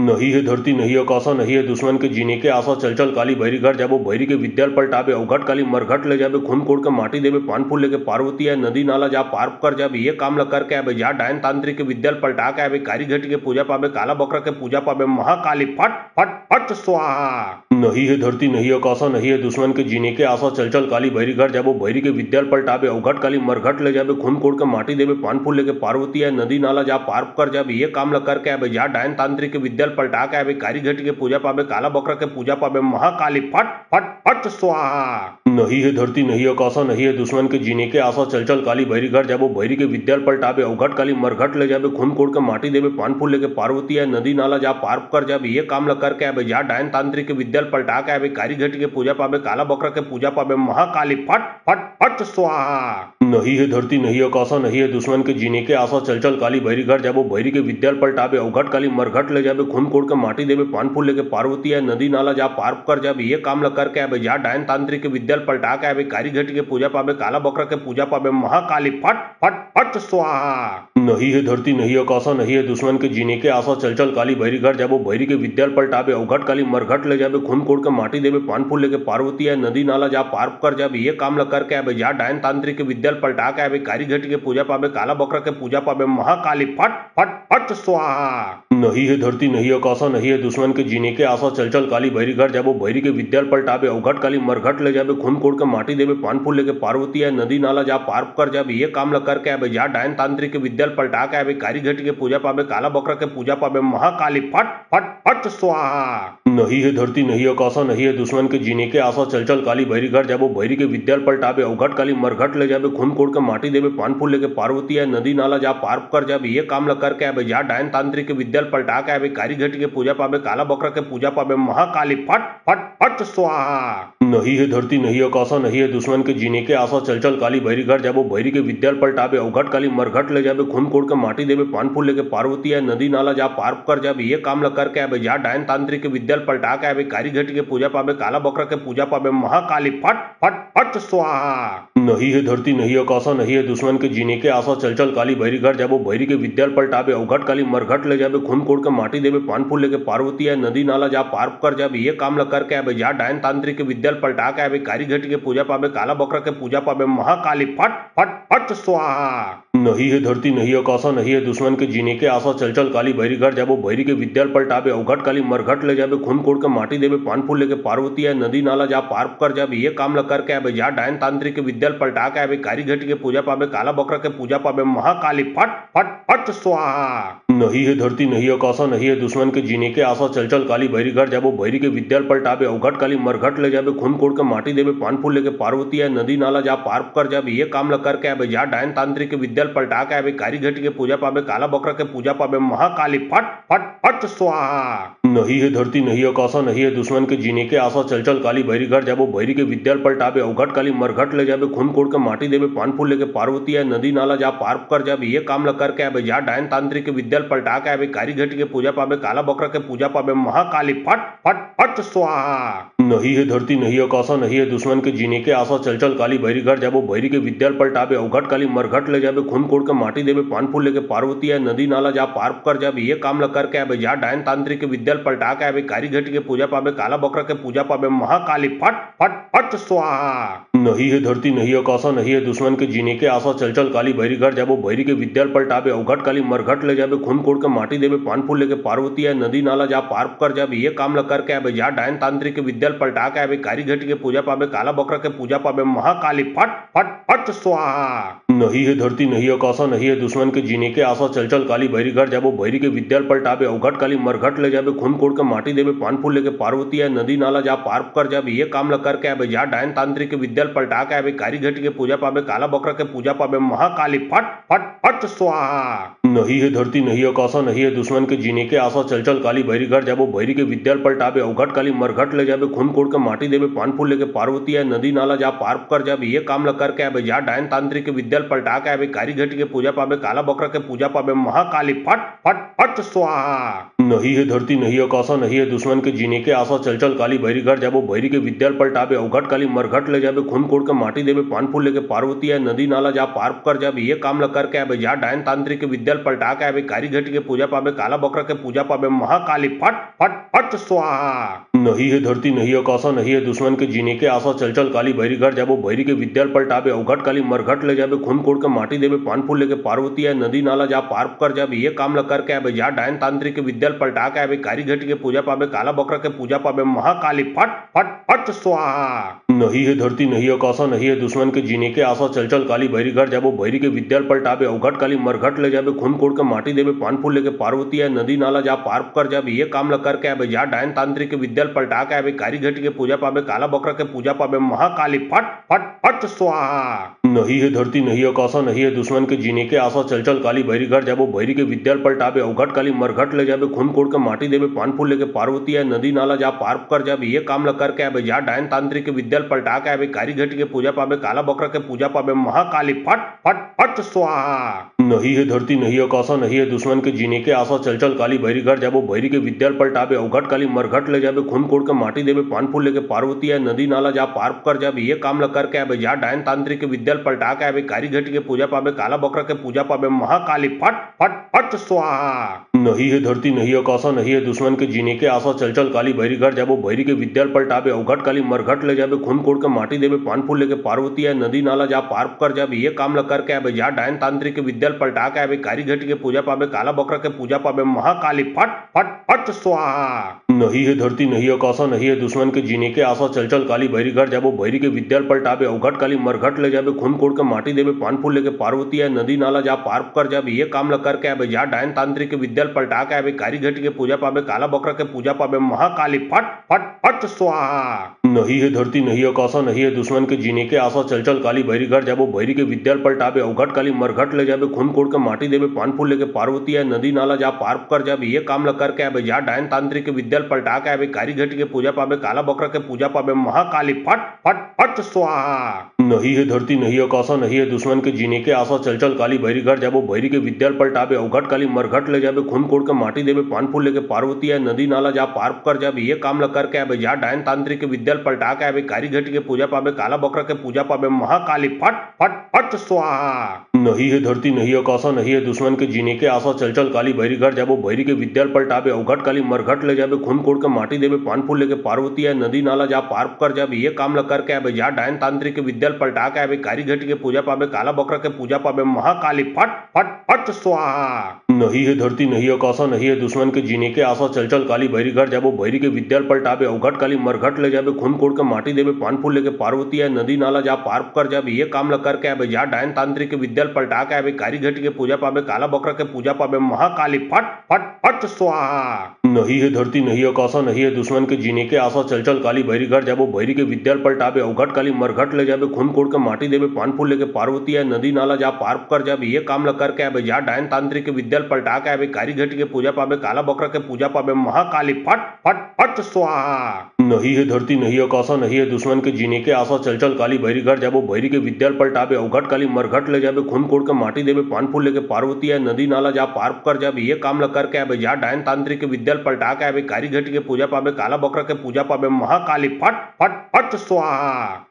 नहीं है धरती नहीं आकाशा नहीं है दुश्मन के जीने के आशा चल चल काली भैरी घर जाबो भैरी के विद्याल पलटाबे अवघट काली मरघट ले जाबे खून कोड़ के माटी देवे पान फूल लेके पार्वती है नदी नाला जा पार कर जाबे ये काम ल करके आबे जा डायन तांत्रिक के विद्याल पलटा के आबे कारी घटी के पूजा पाबे काला बकरा के पूजा पाबे महाकाली फट फट फट स्वाहा। नहीं है धरती नहीं आकाशा नहीं है दुश्मन के जीने के आशा चल चल काली भैरी घर जाबो भैरी के विद्याल पलटाबे अवघट काली मरघट ले जाबे खून कोड़ के माटी देवे पान फूल लेके पार्वती है नदी नाला जा पार कर जाबे ये काम ल करके आबे जा डायन तांत्रिक के विद्याल पलटा के आबे कारी घटी के पूजा पाबे काला बकरा के पूजा पाबे महाकाली फट फट फट स्वाहा। नहीं है धरती नहीं आकाशा नहीं है दुश्मन के जीने के आशा चल चल काली भैरी घर जाबो भैरी के विद्याल पलटाबे अवघट काली मरघट ले जाबे खून कोड़ के माटी देवे पान फूल लेके पार्वती है नदी नाला जा पार कर जाबे ये काम ल करके आबे जा डायन तांत्रिक के विद्याल पलटा के आबे कारी घटी के पूजा पाबे काला बकरा के पूजा पाबे महाकाली फट फट फट स्वाहा। नहीं है धरती नहीं आकाशा नहीं है दुश्मन के जीने के आशा चल चल काली भैरी घर जाबो भैरी के विद्याल पलटाबे अवघट काली मरघट ले जाबे खून कोड़ के माटी देवे पान फूल लेके पार्वती है नदी नाला जा पार कर जाबे ये काम ल करके आबे जा डायन तांत्रिक के विद्याल पलटा के आबे कारी घटी के पूजा पाबे काला बकरा के पूजा पाबे महाकाली फट फट फट स्वाहा। नहीं है धरती नहीं आकाशा नहीं है दुश्मन के जीने के आशा चल चल काली भैरी घर जाबो भैरी के विद्याल पलटाबे अवघट काली मरघट ले जाबे खून कोड़ के माटी देवे पान फूल लेके पार्वती है नदी नाला जा पार कर जाबे ये काम ल करके आबे जा डायन तांत्रिक के विद्याल पलटा के आबे कारी घटी के पूजा पाबे काला बकरा के पूजा पाबे महाकाली फट फट फट स्वाहा। नहीं है धरती नहीं आकाशा नहीं है दुश्मन के जीने के आशा चल चल काली भैरी घर जाबो भैरी के विद्याल पलटाबे अवघट काली मरघट ले जाबे खून कोड़ के माटी देवे पान फूल लेके पार्वती है नदी नाला जा पार कर जाबे ये काम ल करके आबे जा डायन तांत्रिक के विद्याल पलटा के आबे कारी घटी के पूजा पाबे काला बकरा के पूजा पाबे महाकाली फट फट फट स्वाहा। नहीं है धरती नहीं आकाशा नहीं है दुश्मन के जीने के आशा चल चल काली भैरी घर जाबो भैरी के विद्याल पलटाबे अवघट काली मरघट ले जाबे खून कोड़ के माटी देवे पान फूल लेके पार्वती है नदी नाला जा पार कर जाबे ये काम ल करके आबे जा डायन तांत्रिक के विद्याल पलटा के आबे कारी घटी के पूजा पाबे काला बकरा के पूजा पाबे महाकाली फट फट फट स्वाहा। नहीं है धरती नहीं आकाशा नहीं है दुश्मन के जीने के आशा चल चल काली भैरी घर जाबो भैरी के विद्याल पलटाबे अवघट काली मरघट ले जाबे खून कोड़ के माटी देवे पान फूल लेके पार्वती है नदी नाला जा पार कर जाबे ये काम ल करके आबे जा डायन तांत्रिक के विद्याल पलटा के आबे कारी घटी के पूजा पाबे काला बकरा के पूजा पाबे महाकाली फट फट फट स्वाहा। नहीं है धरती नहीं आकाशा नहीं है दुश्मन के जीने के आशा चल चल काली भैरी घर जाबो भैरी के विद्याल पलटाबे अवघट काली मरघट ले जाबे खून कोड़ के माटी देवे पान फूल लेके पार्वती है नदी नाला जा पार कर जाबे ये काम ल करके आबे जा डायन तांत्रिक के विद्याल पलटा के आबे कारी घटी के पूजा पाबे काला बकरा के पूजा पाबे महाकाली फट फट फट स्वाहा। नहीं है धरती नहीं आकाशा नहीं है दुश्मन के जीने के आशा चल चल काली भैरी घर जाबो भैरी के विद्याल पलटाबे अवघट काली मरघट ले जाबे खून कोड़ के माटी देवे पान फूल लेके पार्वती है नदी नाला जा पार कर जाबे ये काम ल करके आबे जा डायन तांत्रिक के विद्याल पलटा के आबे कारी घटी के पूजा पाबे काला बकरा के पूजा पाबे महाकाली फट फट फट स्वाहा। नहीं है धरती नहीं आकाशा नहीं है दुश्मन के जीने के आशा चल चल काली भैरी घर जाबो भैरी के विद्याल पलटाबे अवघट काली मरघट ले जाबे खून कोड़ के माटी देवे पान फूल लेके पार्वती है नदी नाला जा पार कर जाबे ये काम ल करके आबे जा डायन तांत्रिक के विद्याल पलटा के आबे कारी घटी के पूजा पाबे काला बकरा के पूजा पाबे महाकाली फट फट फट स्वाहा। नहीं है धरती नहीं आकाशा नहीं है दुश्मन के जीने के आशा चल चल काली भैरी घर जाबो भैरी के विद्याल पलटाबे अवघट काली मरघट ले जाबे खून कोड़ के माटी देवे पान फूल लेके पार्वती है नदी नाला जा पार कर जाबे ये काम ल करके आबे जा डायन तांत्रिक के विद्याल पलटा के आबे कारी घटी के पूजा पाबे काला बकरा के पूजा पाबे महाकाली फट फट फट स्वाहा। नहीं है धरती नहीं आकाशा नहीं है दुश्मन के जीने के आशा चल चल काली भैरी घर जाबो भैरी के विद्याल पलटाबे अवघट काली मरघट ले जाबे खून कोड़ के माटी देवे पान फूल लेके पार्वती है नदी नाला जा पार कर जाबे ये काम ल करके आबे जा डायन तांत्रिक के विद्याल पलटा के आबे कारी घटी के पूजा पाबे काला बकरा के पूजा पाबे महाकाली फट फट फट स्वाहा। नहीं है धरती नहीं आकाशा नहीं है दुश्मन के जीने के आशा चल चल काली भैरी घर जाबो भैरी के विद्याल पलटाबे अवघट काली मरघट ले जाबे खून कोड़ के माटी देवे पान फूल लेके पार्वती है नदी नाला जा पार कर जाबे ये काम ल करके आबे जा डायन तांत्रिक के विद्याल पलटा के आबे कारी घटी के पूजा पाबे काला बकरा के पूजा पाबे महाकाली फट फट फट स्वाहा। नहीं है धरती नहीं आकाशा नहीं है दुश्मन के जीने के आशा चल चल काली भैरी घर जाबो भैरी के विद्याल पलटाबे अवघट काली मरघट ले जाबे खून कोड़ के माटी देवे पान फूल लेके पार्वती है नदी नाला जा पार कर जाबे ये काम ल करके आबे जा डायन तांत्रिक के विद्याल पलटा के आबे कारी घटी के पूजा पाबे काला बकरा के पूजा पाबे महाकाली फट फट फट स्वाहा। नहीं है धरती नहीं आकाशा नहीं है दुश्मन के जीने के आशा चल चल काली भैरी घर जाबो भैरी के विद्याल पलटाबे अवघट काली मरघट ले जाबे खून कोड़ के माटी देवे पान फूल लेके पार्वती है नदी नाला जा पार कर जाबे ये काम ल करके आबे जा डायन तांत्रिक के विद्याल पलटा के आबे कारी घटी के पूजा पाबे काला बकरा के पूजा पाबे महाकाली फट फट फट स्वाहा। नहीं है धरती नहीं आकाशा नहीं है दुश्मन के जीने के आशा चल चल काली भैरी घर जाबो भैरी के विद्याल पलटाबे अवघट काली मरघट ले जाबे खून कोड़ के माटी देवे पान फूल लेके पार्वती है नदी नाला जा पार कर जाबे ये काम ल करके आबे जा डायन तांत्रिक के विद्याल पलटा के आबे कारी घटी के पूजा पाबे काला बकरा के पूजा पाबे महाकाली फट फट फट स्वाहा। नहीं है धरती नहीं आकाशा नहीं है दुश्मन के जीने के आशा चल चल काली भैरी घर जाबो भैरी के विद्याल पलटाबे अवघट काली मरघट ले जाबे खून कोड़ के माटी देवे पान फूल लेके पार्वती है नदी नाला जा पार कर जाबे ये काम ल करके आबे जा डायन तांत्रिक के विद्याल पलटा के आबे कारी घटी के पूजा पाबे काला बकरा के पूजा पाबे महाकाली फट फट फट स्वाहा। नहीं है धरती नहीं आकाशा नहीं है दुश्मन के जीने के आशा चल चल काली भैरी घर जाबो भैरी के विद्याल पलटाबे अवघट काली मरघट ले जाबे खून कोड़ के माटी देवे पान फूल लेके पार्वती है नदी नाला जा पार कर जाबे ये काम ल करके आबे जा डायन तांत्रिक के विद्याल पलटा के आबे कारी घटी के पूजा पाबे काला बकरा के पूजा पाबे महाकाली फट फट फट स्वाहा। नहीं है धरती नहीं आकाशा नहीं है दुश्मन के जीने के आशा चल चल काली भैरी घर जाबो भैरी के विद्याल पलटाबे अवघट काली मरघट ले जाबे खून कोड़ के माटी देवे पान फूल लेके पार्वती है नदी नाला जा पार कर जाबे ये काम ल करके आबे जा डायन तांत्रिक के विद्याल पलटा के आबे कारी घटी के पूजा पाबे काला बकरा के पूजा पाबे महाकाली फट फट फट स्वाहा। नहीं है धरती नहीं आकाशा नहीं है दुश्मन के जीने के आशा चल चल काली भैरी घर जाबो भैरी के विद्याल पलटाबे अवघट काली मरघट ले जाबे खून कोड़ के माटी देवे पान फूल लेके पार्वती है नदी नाला जा पार कर जाबे ये काम ल करके आबे जा डायन तांत्रिक के विद्याल पलटा के आबे कारी घटी के पूजा पाबे काला बकरा के पूजा पाबे महाकाली फट फट फट स्वाहा। नहीं है धरती नहीं आकाशा नहीं है दुश्मन के जीने के आशा चल चल काली भैरी घर जाबो भैरी के विद्याल पलटाबे अवघट काली मरघट ले जाबे खून कोड़ के माटी देवे पान फूल लेके पार्वती है नदी नाला जा पार कर जाबे ये काम ल करके आबे जा डायन तांत्रिक के विद्याल पलटा के आबे कारी घटी के पूजा पाबे काला बकरा के पूजा पाबे महाकाली फट फट फट स्वाहा। नहीं है धरती नहीं आकाशा नहीं है दुश्मन के जीने के आशा चल चल काली भैरी घर जाबो भैरी के विद्याल पलटाबे अवघट काली मरघट ले जाबे खून कोड़ के माटी देवे पान फूल लेके पार्वती है नदी नाला जा पार कर जाबे ये काम ल करके आबे जा डायन तांत्रिक के विद्याल पलटा के आबे कारी घटी के पूजा पाबे काला बकरा के पूजा पाबे महाकाली फट फट फट स्वाहा। नहीं है धरती नहीं आकाशा नहीं है दुश्मन के जीने के आशा चल चल काली भैरी घर जाबो भैरी के विद्याल पलटाबे अवघट काली मरघट ले जाबे खून कोड़ के माटी देबे पान फूल लेके पार्वती है नदी नाला जा पार कर जाबे ये काम ल करके आबे जा डायन तांत्रिक के विद्याल पलटा के आबे कारी घटी के पूजा पाबे काला बकरा के पूजा पाबे महाकाली फट फट फट स्वाहा। नहीं है धरती नहीं आकाशा नहीं है दुश्मन के जीने के आशा चल चल काली भैरी घर जाबो भैरी के विद्याल पलटाबे अवघट काली मरघट ले जाबे खून कोड़ के माटी देबे पान फूल लेके पार्वती है नदी नाला जा पार कर जाबे ये काम ल करके आबे जा डायन तांत्रिक के विद्याल पलटा के आबे कारी घटी के पूजा पाबे काला बकरा के पूजा पाबे महाकाली फट फट फट स्वाहा। नहीं है धरती नहीं आकाशा नहीं है दुश्मन के जीने के आशा चल चल काली भैरी घर जाबो भैरी के विद्याल पलटाबे अवघट काली मरघट ले जाबे खून कोड़ के माटी देबे पान फूल लेके पार्वती है नदी नाला जा पार कर जाबे ये काम ल करके आबे जा डायन तांत्रिक के विद्याल पलटा के आबे कारी घटी के पूजा पाबे काला बकरा के पूजा पाबे महाकाली फट फट फट स्वाहा। नहीं है धरती नहीं आकाशा नहीं है दुश्मन के जीने के आशा चल चल काली भैरी घर जाबो भैरी के विद्याल पलटाबे अवघट काली मरघट ले जाबे खून कोड़ के माटी देबे पान फूल लेके पार्वती है नदी नाला जा पार कर जाबे ये काम ल करके आबे जा डायन तांत्रिक के विद्याल पलटा के आबे कारी घटी के पूजा पाबे काला बकरा के पूजा पाबे महाकाली फट फट फट स्वाहा। नहीं है धरती नहीं आकाशा नहीं है दुश्मन के जीने के आशा चल चल काली भैरी घर जाबो भैरी के विद्याल पलटाबे अवघट काली मरघट ले जाबे खून कोड़ के माटी देबे पान फूल लेके पार्वती है नदी नाला जा पार कर जाबे ये काम ल करके आबे जा डायन तांत्रिक के विद्याल पलटा के आबे कारी घटी के पूजा पाबे काला बकरा के पूजा पाबे महाकाली फट फट फट स्वाहा। नहीं है धरती नहीं आकाशा नहीं है दुश्मन के जीने के आशा चल चल काली भैरी घर जाबो भैरी के विद्याल पलटाबे अवघट काली मरघट ले जाबे खून कोड़ के माटी देबे पान फूल लेके पार्वती है नदी नाला जा पार कर जाबे ये काम ल करके आबे जा डायन तांत्रिक के विद्याल पलटा के आबे कारी घटी के पूजा पाबे काला बकरा के पूजा पाबे महाकाली फट फट फट स्वाहा।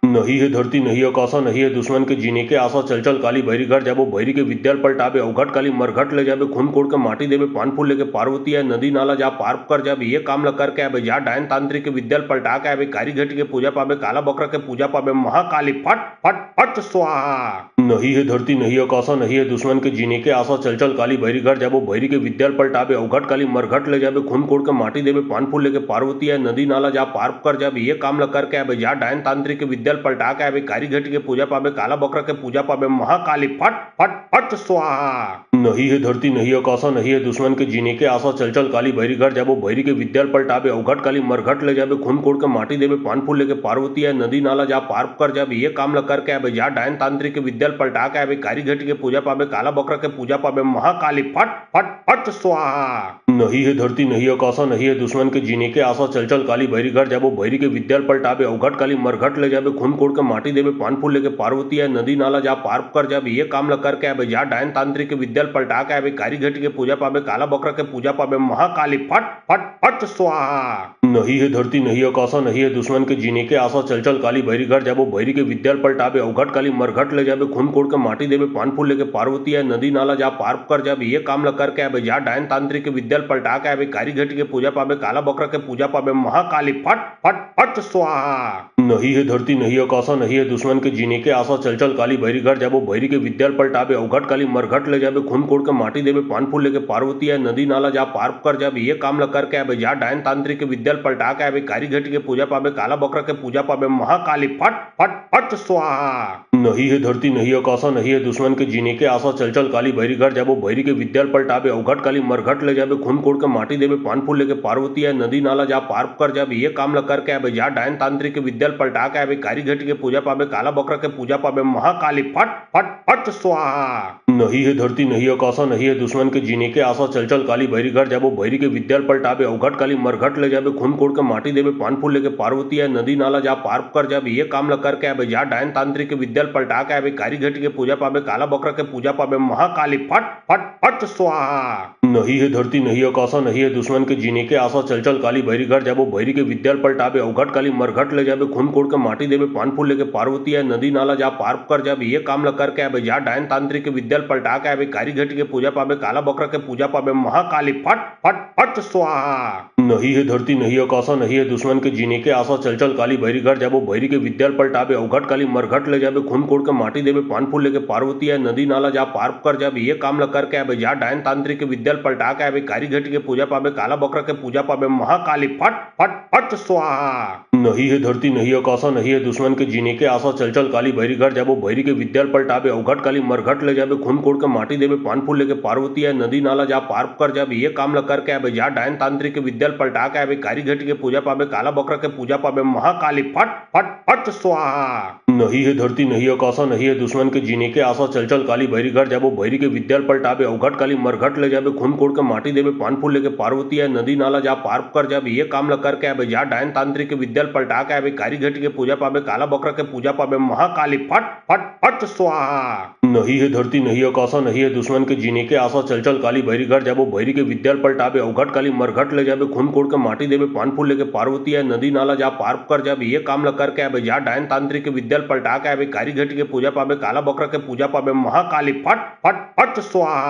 नहीं है धरती नहीं आकाशा नहीं है दुश्मन के जीने के आशा चल चल काली भैरी घर जाबो भैरी के विद्याल पलटाबे अवघट काली मरघट ले जाबे खून कोड़ के माटी देबे पान फूल लेके पार्वती है नदी नाला जा पार कर जाबे ये काम ल करके आबे जा डायन तांत्रिक के विद्याल पलटा के आबे कारी घटी के पूजा पाबे काला बकरा के पूजा पाबे महाकाली फट फट फट स्वाहा। नहीं है धरती नहीं आकाशा नहीं है दुश्मन के जीने के आशा चल चल काली भैरी घर जाबो भैरी के विद्याल पलटाबे अवघट काली मरघट ले जाबे खून कोड़ के माटी देबे पान फूल लेके पार्वती है नदी नाला जा पार कर जाबे ये काम ल करके आबे जा डायन तांत्रिक के विद्याल पलटा के आबे कारी घटी के पूजा पाबे काला बकरा के पूजा पाबे महाकाली फट फट फट स्वाहा। नहीं है धरती नहीं आकाशा नहीं है दुश्मन के जीने के आशा चल चल काली भैरी घर जाबो भैरी के विद्याल पलटाबे अवघट काली मरघट ले जाबे खून कोड़ के माटी देबे पान फूल लेके पार्वती है नदी नाला जा पार कर जाबे ये काम ल करके आबे जा डायन तांत्रिक के विद्याल पलटा के आबे कारी घटी के पूजा पाबे काला बकरा के पूजा पाबे महाकाली फट फट फट स्वाहा। नहीं है धरती नहीं आकाशा नहीं है दुश्मन के जीने के आशा चल चल काली भैरी घर जाबो भैरी के विद्याल पलटाबे अवघट काली मरघट ले जाबे खून कोड़ के माटी देबे पान फूल लेके पार्वती है नदी नाला जा पार कर जाबे ये काम ल करके आबे जा डायन तांत्रिक के विद्याल पलटा के आबे कारी घटी के पूजा पाबे काला बकरा के पूजा पाबे महाकाली फट फट फट स्वाहा। नहीं है धरती नहीं आकाशा नहीं है दुश्मन के जीने के आशा चल चल काली भैरी घर जाबो भैरी के विद्याल पलटाबे अवघट काली मरघट ले जाबे खून कोड़ के माटी देबे पान फूल लेके पार्वती है नदी नाला जा पार कर जाबे ये काम ल करके आबे जा डायन तांत्रिक के विद्याल पलटा के आबे कारी घटी के पूजा पाबे काला बकरा के पूजा पाबे महाकाली फट फट फट स्वाहा। नहीं है धरती नहीं आकाशा नहीं है दुश्मन के जीने के आशा चल चल काली भैरी घर जाबो भैरी के विद्याल पलटाबे अवघट काली मरघट ले जाबे खून कोड़ के माटी देबे पान फूल लेके पार्वती है नदी नाला जा पार कर जाबे ये काम ल करके आबे जा डायन तांत्रिक के विद्याल पलटा के आबे कारी घटी के पूजा पाबे काला बकरा के पूजा पाबे महाकाली फट फट फट स्वाहा। नहीं है धरती नहीं आकाशा नहीं है दुश्मन के जीने के आशा चल चल काली भैरी घर जाबो भैरी के विद्याल पलटाबे अवघट काली मरघट ले जाबे खून कोड़ के माटी देबे पान फूल लेके पार्वती है नदी नाला जा पार कर जाबे ये काम ल करके आबे जा डायन तांत्रिक के विद्याल पलटा के आबे कारी घटी के पूजा पाबे काला बकरा के पूजा पाबे महाकाली फट फट फट स्वाहा। नहीं है धरती नहीं आकाशा नहीं है दुश्मन के जीने के आशा चल चल काली भैरी घर जाबो भैरी के विद्याल पलटाबे अवघट काली मरघट ले जाबे खून कोड़ के माटी देबे पान फूल लेके पार्वती है नदी नाला जा पार कर जाबे ये काम ल करके आबे जा डायन तांत्रिक के विद्याल पलटा के आबे कारी घटी के पूजा पाबे काला बकरा के पूजा पाबे महाकाली फट फट फट स्वाहा। नहीं है धरती नहीं आकाशा नहीं है दुश्मन के जीने के आशा चल चल काली भैरी घर जाबो भैरी के विद्याल पलटाबे अवघट काली मरघट ले जाबे खून कोड़ के माटी देबे पान फूल लेके पार्वती है नदी नाला जा पार कर जाबे ये काम ल करके आबे जा डायन तांत्रिक के विद्याल पलटा के आबे कारी घटी के पूजा पाबे काला बकरा के पूजा पाबे महाकाली फट फट फट स्वाहा। नहीं है धरती नहीं आकाशा नहीं है दुश्मन के जीने के आशा चल चल काली भैरी घर जाबो भैरी के विद्याल पलटाबे अवघट काली मरघट ले जाबे खून कोड़ के माटी देबे पान फूल लेके पार्वती है नदी नाला जा पार कर जाबे ये काम ल करके आबे जा डायन तांत्रिक के विद्याल पलटा के आवे कारी घटी के पूजा पावे काला बकरा के पूजा पावे महाकाली फट फट फट स्वाहा। नहीं है धरती नहीं आकाशा नहीं है दुश्मन के जीने के आशा चल चल काली भैरी घर जाबो भैरी के विद्याल पलटावे अवघट काली मरघट ले जाबे खून कोड़ के माटी देवे पान फूल लेके पार्वती है नदी नाला जा पार कर जाबे ये काम ल करके आवे जा डायन तांत्रिक के विद्याल पलटा के आवे कारी घटी के पूजा पावे काला बकरा के पूजा पावे महाकाली फट फट फट स्वाहा। नहीं है धरती नहीं आकाशा नहीं है दुश्मन के जीने के आशा चल चल काली भैरी घर जाबो भैरी के विद्याल पलटावे अवघट काली मरघट ले जाबे खून कोड़ के माटी देवे पान फूल लेके पार्वती है नदी नाला जा पार कर जाबे ये काम ल करके आवे जा डायन तांत्रिक के विद्याल पलटा के आवे कारी घटी के पूजा पावे काला बकरा के पूजा पावे महाकाली फट फट फट स्वाहा। नहीं है धरती नहीं आकाशा नहीं है दुश्मन के जीने के आशा चल चल काली भैरी घर जाबो भैरी के विद्याल पलटावे अवघट काली मरघट ले जाबे खून कोड़ के माटी देवे पान फूल लेके पार्वती है नदी नाला जा पार कर जाबे ये काम ल करके आवे जा डायन तांत्रिक के विद्याल पलटा के आवे कारी घटी के पूजा पावे काला बकरा के पूजा पावे महाकाली फट फट फट स्वाहा।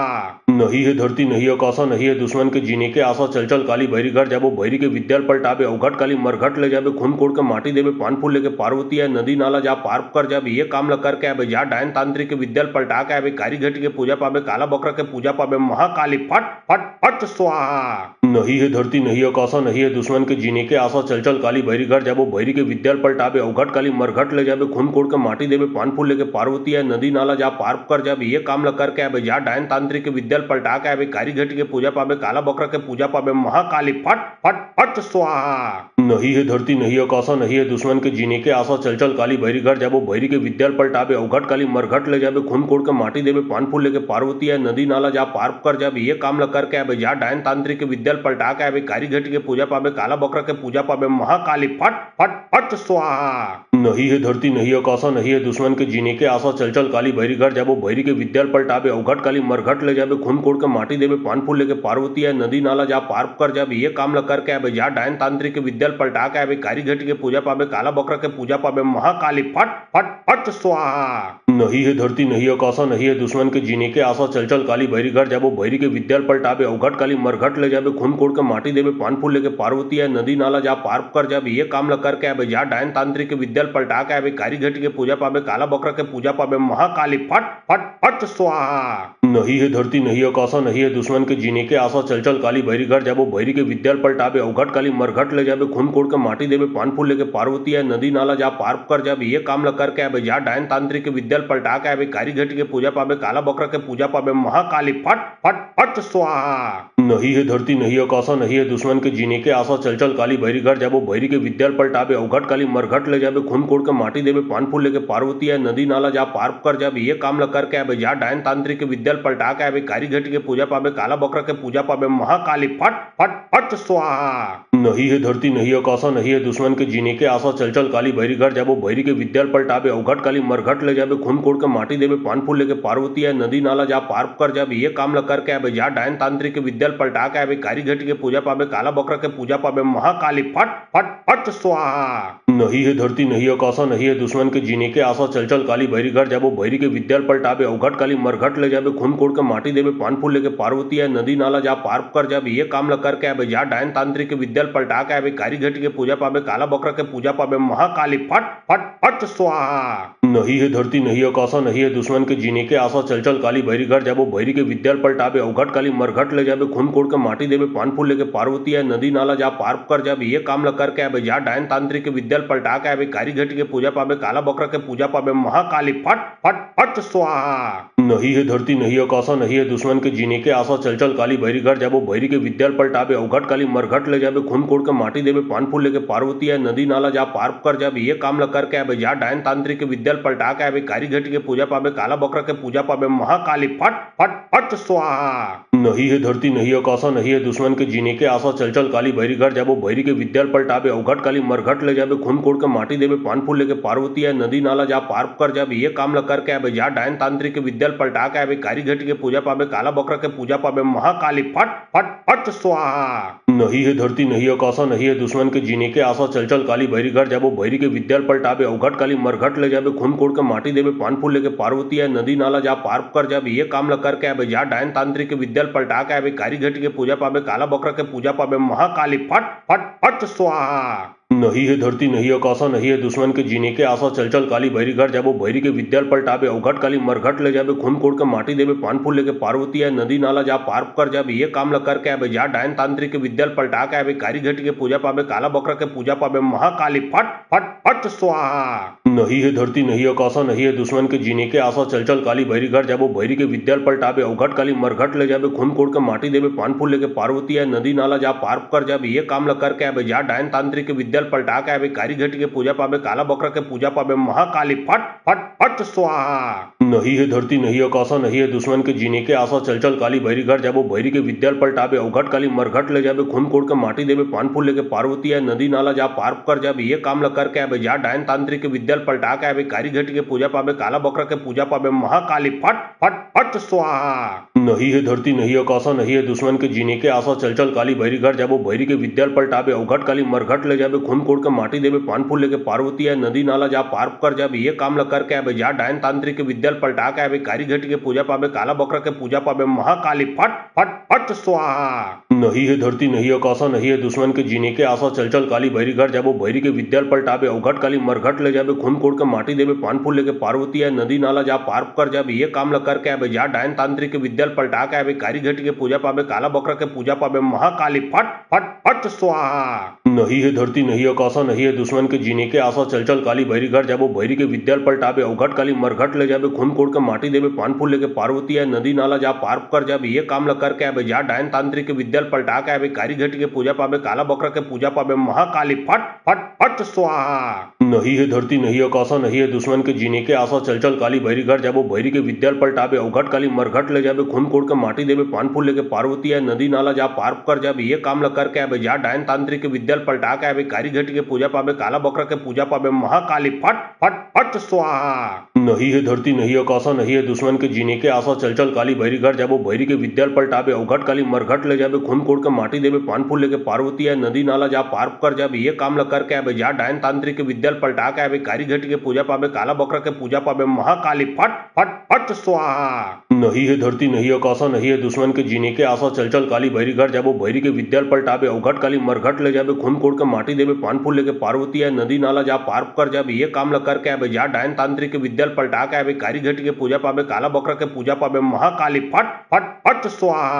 नहीं है धरती नहीं आकाशा नहीं है दुश्मन के जीने के आशा चल चल काली भैरी घर जाबो भैरी के विद्याल पलटावे अवघट काली मरघट ले जाबे खून कोड़ के माटी देवे पान फूल लेके पार्वती है नदी नाला जा पार कर जाबे ये काम ल करके आवे जा डायन तांत्रिक के विद्याल पलटा के आवे कारी घटी के पूजा पावे काला बकरा के पूजा पावे महाकाली फट फट फट स्वाहा। नहीं है धरती नहीं आकाशा नहीं है दुश्मन के जीने के आशा चल चल काली भैरी घर जाबो भैरी के विद्याल पलटावे अवघट काली मरघट ले जाबे खून कोड़ के माटी देवे पान फूल लेके पार्वती है नदी नाला जा पार कर जाबे ये काम ल करके आवे जा डायन तांत्रिक के विद्याल पलटा के आवे कारी घटी के पूजा पावे काला बकरा के पूजा पावे महाकाली फट फट फट स्वाहा। नहीं है धरती नहीं आकाशा नहीं है दुश्मन के जीने के आशा चल चल काली भैरी घर जाबो भैरी के विद्याल पलटावे अवघट काली मरघट ले जाबे खून कोड़ के माटी देवे पान फूल लेके पार्वती है नदी नाला जा पार कर जाबे ये काम ल करके आवे जा डायन तांत्रिक के विद्याल पलटा के आवे कारी घटी के पूजा पावे काला बकरा के पूजा पावे महाकाली फट फट फट स्वाहा। नहीं है धरती नहीं आकाशा नहीं है दुश्मन के जीने के आशा चल चल काली भैरी घर जाबो भैरी के विद्याल पलटावे अवघट काली मरघट ले जाबे खून कोड़ के माटी देवे पान फूल लेके पार्वती है नदी नाला जा पार कर जाबे ये काम ल करके आवे जा डायन तांत्रिक के विद्याल पलटा के आवे कारी घटी के पूजा पावे काला बकरा के पूजा पावे महाकाली फट फट फट स्वाहा। नहीं है धरती नहीं आकाशा नहीं है दुश्मन के जीने के आशा चल चल काली भैरी घर जाबो भैरी के विद्याल पलटावे अवघट काली मरघट ले जाबे खून कोड़ के माटी देवे पान फूल लेके पार्वती है नदी नाला जा पार कर जाबे ये काम ल करके आवे जा डायन तांत्रिक के विद्याल पलटा के आवे कारी घटी के पूजा पावे काला बकरा के पूजा पावे महाकाली फट फट फट स्वाहा। नहीं है धरती नहीं आकाशा नहीं है दुश्मन के जीने के आशा चल चल काली भैरी घर जाबो भैरी के विद्याल पलटावे अवघट काली मरघट ले जाबे खून कोड़ के माटी देवे पान फूल लेके पार्वती है नदी नाला जा पार कर जाबे ये काम ल करके आवे जा डायन तांत्रिक के विद्याल पलटा के आवे कारी घटी के पूजा पावे काला बकरा के पूजा पावे महाकाली फट फट फट स्वाहा। नहीं है धरती नहीं आकाशा नहीं है दुश्मन के जीने के आशा चल चल काली भैरी घर जाबो भैरी के विद्याल पलटावे अवघट काली मरघट ले जाबे खून कोड़ के माटी देवे पान फूल लेके पार्वती है नदी नाला जा पार कर जाबे ये काम ल करके आवे जा डायन तांत्रिक के विद्याल पलटा के आवे कारी घटी के पूजा पावे काला बकरा के पूजा पावे महाकाली फट फट फट स्वाहा। नहीं है धरती नहीं आकाशा नहीं है दुश्मन के जीने के आशा चल चल काली भैरी घर जाबो भैरी के विद्याल पलटावे अवघट काली मरघट ले जाबे खून कोड़ के माटी देवे पान फूल लेके पार्वती है नदी नाला जा पार कर जाबे ये काम ल करके आवे जा डायन तांत्रिक के विद्याल पलटा के आवे कारी घटी के पूजा पावे काला बकरा के पूजा पावे महाकाली फट फट फट स्वाहा। नहीं है धरती नहीं आकाशा नहीं है दुश्मन के जीने के आशा चल चल काली भैरी घर जाबो भैरी के विद्याल पलटावे अवघट काली मरघट ले जाबे खून कोड़ के माटी देवे पान फूल लेके पार्वती है नदी नाला जा पार कर जाबे ये काम ल करके आवे जा डायन तांत्रिक के विद्याल पलटा के आवे कारी घटी के पूजा पावे काला बकरा के पूजा पावे महाकाली फट फट फट स्वाहा। नहीं है धरती नहीं आकाशा नहीं है दुश्मन के जीने के आशा चल चल काली भैरी घर जाबो भैरी के विद्याल पलटावे अवघट काली मरघट ले जाबे खून कोड़ के माटी देवे पान फूल लेके पार्वती है नदी नाला जा पार कर जाबे ये काम ल करके आवे जा डायन तांत्रिक के विद्याल पलटा के आवे कारी घटी के पूजा पावे काला बकरा के पूजा पावे महाकाली फट फट फट स्वाहा। नहीं है धरती नहीं आकाशा नहीं है दुश्मन के जीने के आशा चल चल काली भैरी घर जाबो भैरी के विद्याल पलटावे अवघट काली मरघट ले जाबे खून कोड़ के माटी देवे पान फूल लेके पार्वती है नदी नाला जा पार कर जाबे ये काम ल करके आवे जा डायन तांत्रिक के विद्याल पलटा के आवे कारी घटी के पूजा पावे काला बकरा के पूजा पावे महाकाली फट फट फट स्वाहा। नहीं है धरती नहीं आकाशा नहीं है दुश्मन के जीने के आशा चल चल काली भैरी घर जाबो भैरी के विद्याल पलटावे अवघट काली मरघट ले जाबे खून कोड़ के माटी देवे पान फूल लेके पार्वती है नदी नाला जा पार कर जाबे ये काम ल करके आवे जा डायन तांत्रिक के विद्याल पलटा के आवे कारी घटी के पूजा पावे काला बकरा के पूजा पावे महाकाली फट फट फट स्वाहा। नहीं है धरती नहीं आकाशा नहीं है दुश्मन के जीने के आशा चल चल काली भैरी घर जाबो भैरी के विद्याल पलटावे अवघट काली मरघट ले जाबे खून कोड़ के माटी देवे पान फूल लेके पार्वती है नदी नाला जा पार कर जाबे ये काम ल करके आवे जा डायन तांत्रिक के विद्याल पलटा के आवे कारी घटी के पूजा पावे काला बकरा के पूजा पावे महाकाली फट फट फट स्वाहा। नहीं है धरती नहीं आकाशा नहीं है दुश्मन के जीने के आशा चल चल काली भैरी घर जाबो भैरी के विद्याल पलटाबे अवघट काली मरघट ले जाबे खून कोड़ के माटी देबे पान फूल लेके पार्वती है नदी नाला जा पार कर जाबे ये काम ल करके आबे जा डायन तांत्रिक के विद्याल पलटा के आबे कारी घटी के पूजा पाबे काला बकरा के पूजा पाबे महाकाली फट फट फट स्वाहा। नहीं है धरती नहीं आकाशा नहीं है दुश्मन के जीने के आशा चल चल काली भैरी घर जाबो भैरी के विद्याल पलटाबे अवघट काली मरघट ले जाबे खून कोड़ के माटी देबे पान फूल लेके पार्वती है नदी नाला जा पार कर जाबे ये काम ल करके आबे जा डायन तांत्रिक के विद्याल पलटा के आबे कारी घटी के पूजा पाबे काला बकरा के पूजा पाबे महाकाली फट फट फट स्वाहा। नहीं है धरती नहीं आकाशा नहीं है दुश्मन के जीने के आशा चल चल काली भैरी घर जाबो भैरी के विद्याल पलटाबे अवघट काली मरघट ले जाबे खून कोड़ के माटी देबे पान फूल लेके पार्वती है नदी नाला जा पार कर जाबे ये काम ल करके आबे जा डायन तांत्रिक के विद्याल पलटा के आबे कारी घटी के पूजा पाबे काला बकरा के पूजा पाबे महाकाली फट फट फट स्वाहा। नहीं है धरती नहीं आकाशा नहीं है दुश्मन के जीने के आशा चल चल काली भैरी घर जाबो भैरी के विद्याल पलटाबे अवघट काली मरघट ले जाबे खून कोड़ के माटी देबे पान फूल लेके पार्वती है नदी नाला जा पार कर जाबे ये काम ल करके आबे जा डायन तांत्रिक के विद्याल पलटा के आबे कारी घटी के पूजा पाबे काला बकरा के पूजा पाबे महाकाली फट फट फट स्वाहा। नहीं है धरती नहीं आकाशा नहीं है दुश्मन के जीने के आशा चल चल काली भैरी घर जाबो भैरी के विद्याल पलटाबे अवघट काली मरघट ले जाबे खून कोड़ के माटी देबे पान फूल लेके पार्वती है नदी नाला जा पार कर जाबे ये काम ल करके आबे जा डायन तांत्रिक के विद्याल पलटा के आबे कारी घटी के पूजा पाबे काला बकरा के पूजा पाबे महाकाली फट फट फट स्वाहा। नहीं है धरती नहीं आकाशा नहीं है दुश्मन के जीने के आशा चल चल काली भैरी घर जाबो भैरी के विद्याल पलटाबे अवघट काली मरघट ले जाबे खून कोड़ के माटी देबे पान फूल लेके पार्वती है नदी नाला जा पार कर जाबे ये काम ल करके आबे जा डायन तांत्रिक के विद्याल पलटा के आबे कारी घटी के पूजा पाबे काला बकरा के पूजा पाबे महाकाली फट फट फट स्वाहा। नहीं है धरती नहीं आकाशा नहीं है दुश्मन के जीने के आशा चल चल काली भैरी घर जाबो भैरी के विद्याल पलटाबे अवघट काली मरघट ले जाबे खून कोड़ के माटी देबे पान फूल लेके पार्वती है नदी नाला जा पार कर जाबे ये काम ल करके आबे जा डायन तांत्रिक के विद्याल पलटा के आबे कारी घटी के पूजा पाबे काला बकरा के पूजा पाबे महाकाली फट फट फट स्वाहा। नहीं है धरती नहीं आकाशा नहीं है दुश्मन के जीने के आशा चल चल काली भैरी घर जाबो भैरी के विद्याल पलटाबे अवघट काली मरघट ले जाबे खून कोड़ के माटी देबे पान फूल लेके पार्वती है नदी नाला जा पार कर जाबे ये काम ल करके आबे जा डायन तांत्रिक के विद्याल पलटा के आबे कारी घटी के पूजा पाबे काला बकरा के पूजा पाबे महाकाली फट फट फट स्वाहा। नहीं है धरती नहीं आकाशा नहीं है दुश्मन के जीने के आशा चल चल काली भैरी घर जाबो भैरी के विद्याल पलटाबे अवघट काली मरघट ले जाबे खून कोड़ के माटी देबे पान फूल लेके पार्वती है नदी नाला जा पार कर जाबे ये काम ल करके आबे जा डायन तांत्रिक के विद्याल पलटा के आबे कारी घटी के पूजा पाबे काला बकरा के पूजा पाबे महाकाली फट फट फट स्वाहा।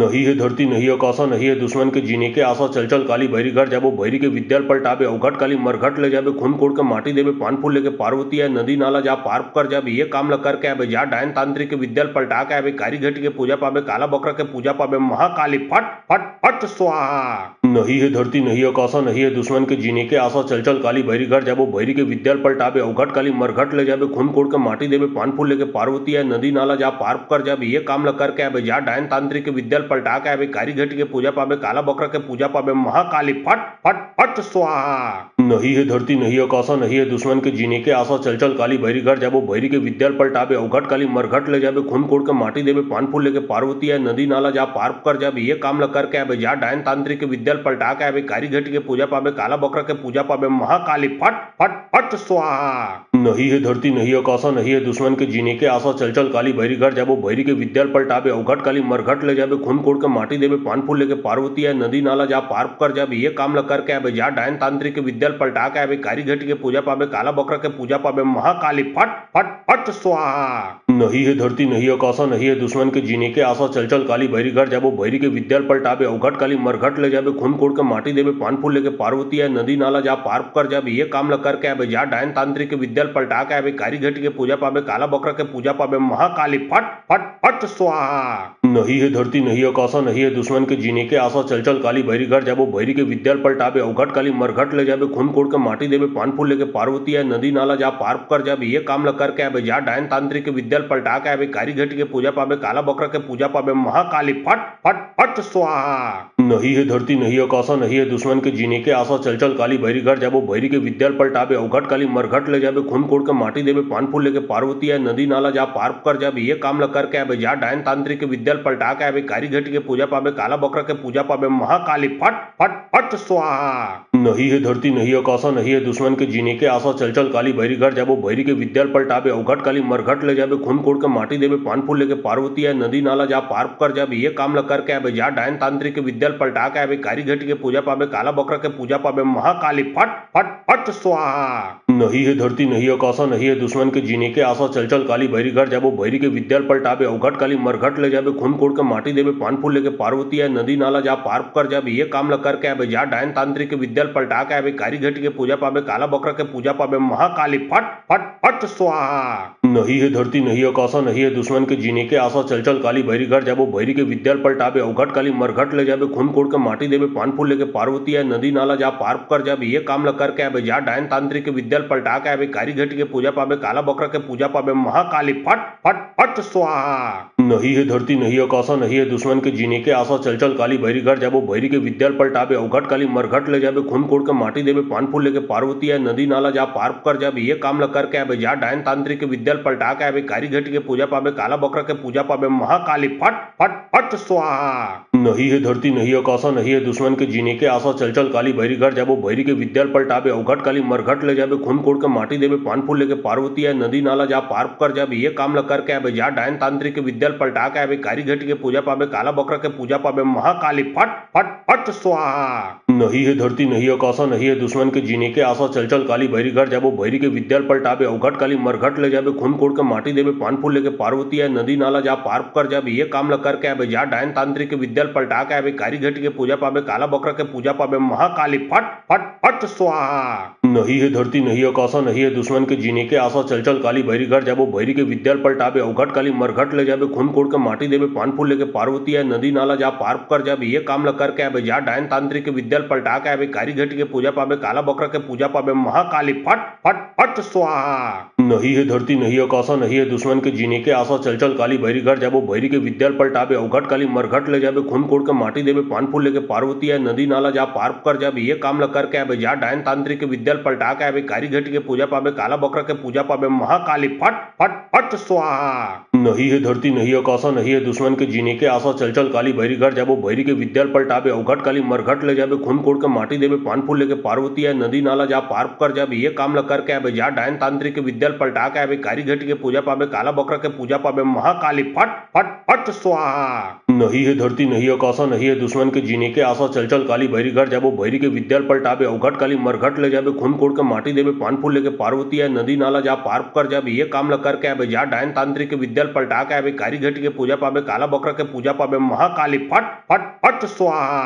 नहीं है धरती नहीं आकाशा नहीं है दुश्मन के जीने के आशा चल चल काली भैरी घर जाबो भैरी के विद्याल पलटाबे अवघट काली मरघट ले जाबे खून कोड़ के माटी देबे पान फूल लेके पार्वती है नदी नाला जा पार कर जाबे ये काम ल करके आबे जा डायन तांत्रिक के विद्याल पलटा के आबे कारी घटी के पूजा पाबे काला बकरा के पूजा पाबे महाकाली फट फट फट स्वाहा। नहीं है धरती नहीं आकाशा नहीं है दुश्मन के जीने के आशा चल चल काली भैरी घर जाबो भैरी के विद्याल पलटाबे अवघट काली मरघट ले जाबे खून कोड़ के माटी देबे पान फूल लेके पार्वती है नदी नाला जा पार कर जाबे ये काम ल करके आबे जा डायन तांत्रिक के विद्याल पलटा के आबे कारी घटी के पूजा पाबे काला बकरा के पूजा पाबे महाकाली फट फट फट स्वाहा। नहीं है धरती नहीं आकाशा नहीं है दुश्मन के जीने के आशा चल चल काली भैरी घर जाबो भैरी के विद्याल पलटाबे अवघट काली मरघट ले जाबे खून कोड़ के माटी देबे पान फूल लेके पार्वती है नदी नाला जा पार कर जाबे ये काम ल करके आबे जा डायन तांत्रिक के विद्याल पलटा के आबे कारी घटी के पूजा पाबे काला बकरा के पूजा पाबे महाकाली फट फट फट स्वाहा। नहीं है धरती नहीं आकाशा नहीं है दुश्मन के जीने के आशा चल चल काली भैरी घर जाबो भैरी के विद्याल पलटाबे अवघट काली मरघट ले जाबे खून कोड़ के माटी देबे पान फूल लेके पार्वती है नदी नाला जा पार कर जाबे ये काम ल करके आबे जा डायन तांत्रिक के विद्याल पलटा के आबे कारी घटी के पूजा पाबे काला बकरा के पूजा पाबे महाकाली फट फट फट स्वाहा। नहीं है धरती नहीं आकाशा नहीं है दुश्मन के जीने के आशा चल चल काली भैरी घर जाबो भैरी के विद्याल पलटाबे अवघट काली मरघट ले जाबे खून कोड़ के माटी देबे पान फूल लेके पार्वती है नदी नाला जा पार कर जाबे ये काम ल करके आबे जा डायन तांत्रिक के विद्याल पलटा के आबे कारी घटी के पूजा पाबे काला बकरा के पूजा पाबे महाकाली फट फट फट स्वाहा। नहीं है धरती नहीं आकाशा नहीं है दुश्मन के जीने के आशा चल चल काली भैरी घर जाबो भैरी के विद्याल पलटाबे अवघट काली मरघट ले जाबे खून कोड़ के माटी देबे पान फूल लेके पार्वती है नदी नाला जा पार कर जाबे ये काम ल करके आबे जा डायन तांत्रिक के विद्याल पलटा के आबे कारी घटी के पूजा पाबे काला बकरा के पूजा पाबे महाकाली फट फट फट स्वाहा। नहीं है धरती नहीं आकाशा नहीं है दुश्मन के जीने के आशा चल चल काली भैरी घर जाबो भैरी के विद्याल पलटाबे अवघट काली मरघट ले जाबे खून कोड़ के माटी देबे पान फूल लेके पार्वती है नदी नाला जा पार कर जाबे ये काम ल करके आबे जा डायन तांत्रिक के विद्याल पलटा के आबे कारी घटी के पूजा पाबे काला बकरा के पूजा पाबे महाकाली फट फट फट स्वाहा। नहीं है धरती नहीं आकाशा नहीं है दुश्मन के जीने के आशा चल चल काली भैरी घर जाबो भैरी के विद्याल पलटाबे अवघट काली मरघट ले जाबे खून कोड़ के माटी देबे पान फूल लेके पार्वती है नदी नाला जा पार कर जाबे ये काम ल करके आबे जा डायन तांत्रिक के विद्याल पलटा के आवे कारी घटी के पूजा पावे काला बकरा के पूजा पावे महाकाली फट फट फट स्वाहा। नहीं है धरती नहीं आकाशा नहीं है दुश्मन के जीने के आशा चल चल काली भैरी घर जाबो भैरी के विद्याल पलटावे अवघट काली मरघट ले जाबे खून कोड़ के माटी देवे पान फूल लेके पार्वती है नदी नाला जा पार कर जाबे ये काम ल करके आवे जा डायन तांत्रिक के विद्याल पलटा के आवे कारी घटी के पूजा पावे काला बकरा के पूजा पावे महाकाली फट फट फट स्वाहा। नहीं है धरती नहीं आकाशा नहीं है दुश्मन के जीने के आशा चल चल काली भैरी घर जाबो भैरी के विद्याल पलटावे अवघट काली मरघट ले जाबे खून कोड़ के माटी देवे पान फूल लेके पार्वती है नदी नाला जा पार कर जाबे ये काम ल करके आवे जा डायन तांत्रिक के विद्याल पलटा के आवे कारी घटी के पूजा पावे काला बकरा के पूजा पावे महाकाली फट फट फट स्वाहा। नहीं है धरती नहीं आकाशा नहीं है दुश्मन के जीने के आशा चल चल काली भैरी घर जाबो भैरी के विद्याल पलटावे अवघट काली मरघट ले जाबे खून कोड़ के माटी देवे पान फूल लेके पार्वती है नदी नाला जा पार कर जाबे ये काम ल करके आवे जा डायन तांत्रिक के विद्याल पलटा के आवे कारी घटी के पूजा पावे काला बकरा के पूजा पावे महाकाली फट फट फट स्वाहा। नहीं है धरती नहीं आकाशा नहीं है दुश्मन के जीने के आशा चल चल काली भैरी घर जाबो भैरी के विद्याल पलटावे अवघट काली मरघट ले जाबे खून कोड़ के माटी देवे पान फूल लेके पार्वती है नदी नाला जा पार कर जाबे ये काम ल करके आवे जा डायन तांत्रिक के विद्याल पलटा के आवे कारी घटी के पूजा पावे काला बकरा के पूजा पावे महाकाली फट फट फट स्वाहा। नहीं है धरती नहीं आकाशा नहीं है दुश्मन के जीने के आशा चल चल काली भैरी घर जाबो भैरी के विद्याल पलटावे अवघट काली मरघट ले जाबे खून कोड़ के माटी देवे पान फूल लेके पार्वती है नदी नाला जा पार कर जाबे ये काम ल करके आवे जा डायन तांत्रिक के विद्याल पलटा के आवे कारी घटी के पूजा पावे काला बकरा के पूजा पावे महाकाली फट फट फट स्वाहा। नहीं है धरती नहीं आकाशा नहीं है दुश्मन के जीने के आशा चल चल काली भैरी घर जाबो भैरी के विद्याल पलटावे अवघट काली मरघट ले जाबे खून कोड़ के माटी देवे पान फूल लेके पार्वती है नदी नाला जा पार कर जाबे ये काम ल करके आवे जा डायन तांत्रिक के विद्याल पलटा के आवे कारी घटी के पूजा पावे काला बकरा के पूजा पावे महाकाली फट फट फट स्वाहा। नहीं है धरती नहीं आकाशा नहीं है दुश्मन के जीने के आशा चल चल काली भैरी घर जाबो भैरी के विद्याल पलटावे अवघट काली मरघट ले जाबे खून कोड़ के माटी देवे पान फूल लेके पार्वती है नदी नाला जा पार कर जाबे ये काम ल करके आवे जा डायन तांत्रिक के विद्याल पलटा के आवे कारी घटी के पूजा पावे काला बकरा के पूजा पावे महाकाली फट फट फट स्वाहा। नहीं है धरती नहीं आकाशा नहीं है दुश्मन के जीने के आशा चल चल काली भैरी घर जाबो भैरी के विद्याल पलटावे अवघट काली मरघट ले जाबे खून कोड़ के माटी देवे पान फूल लेके पार्वती है नदी नाला जा पार कर जाबे ये काम ल करके आवे जा डायन तांत्रिक के विद्याल पलटा के आवे कारी घटी के पूजा पावे काला बकरा के पूजा पावे महाकाली फट फट फट स्वाहा। नहीं है धरती नहीं आकाशा नहीं है दुश्मन के जीने के आशा चल चल काली भैरी घर जाबो भैरी के विद्याल पलटावे अवघट काली मरघट ले जाबे खून कोड़ के माटी देवे पान फूल लेके पार्वती है नदी नाला जा पार कर जाबे ये काम ल करके आवे जा डायन तांत्रिक के विद्याल पलटा के आवे कारी घटी के पूजा पावे काला बकरा के पूजा पावे महाकाली फट फट फट स्वाहा।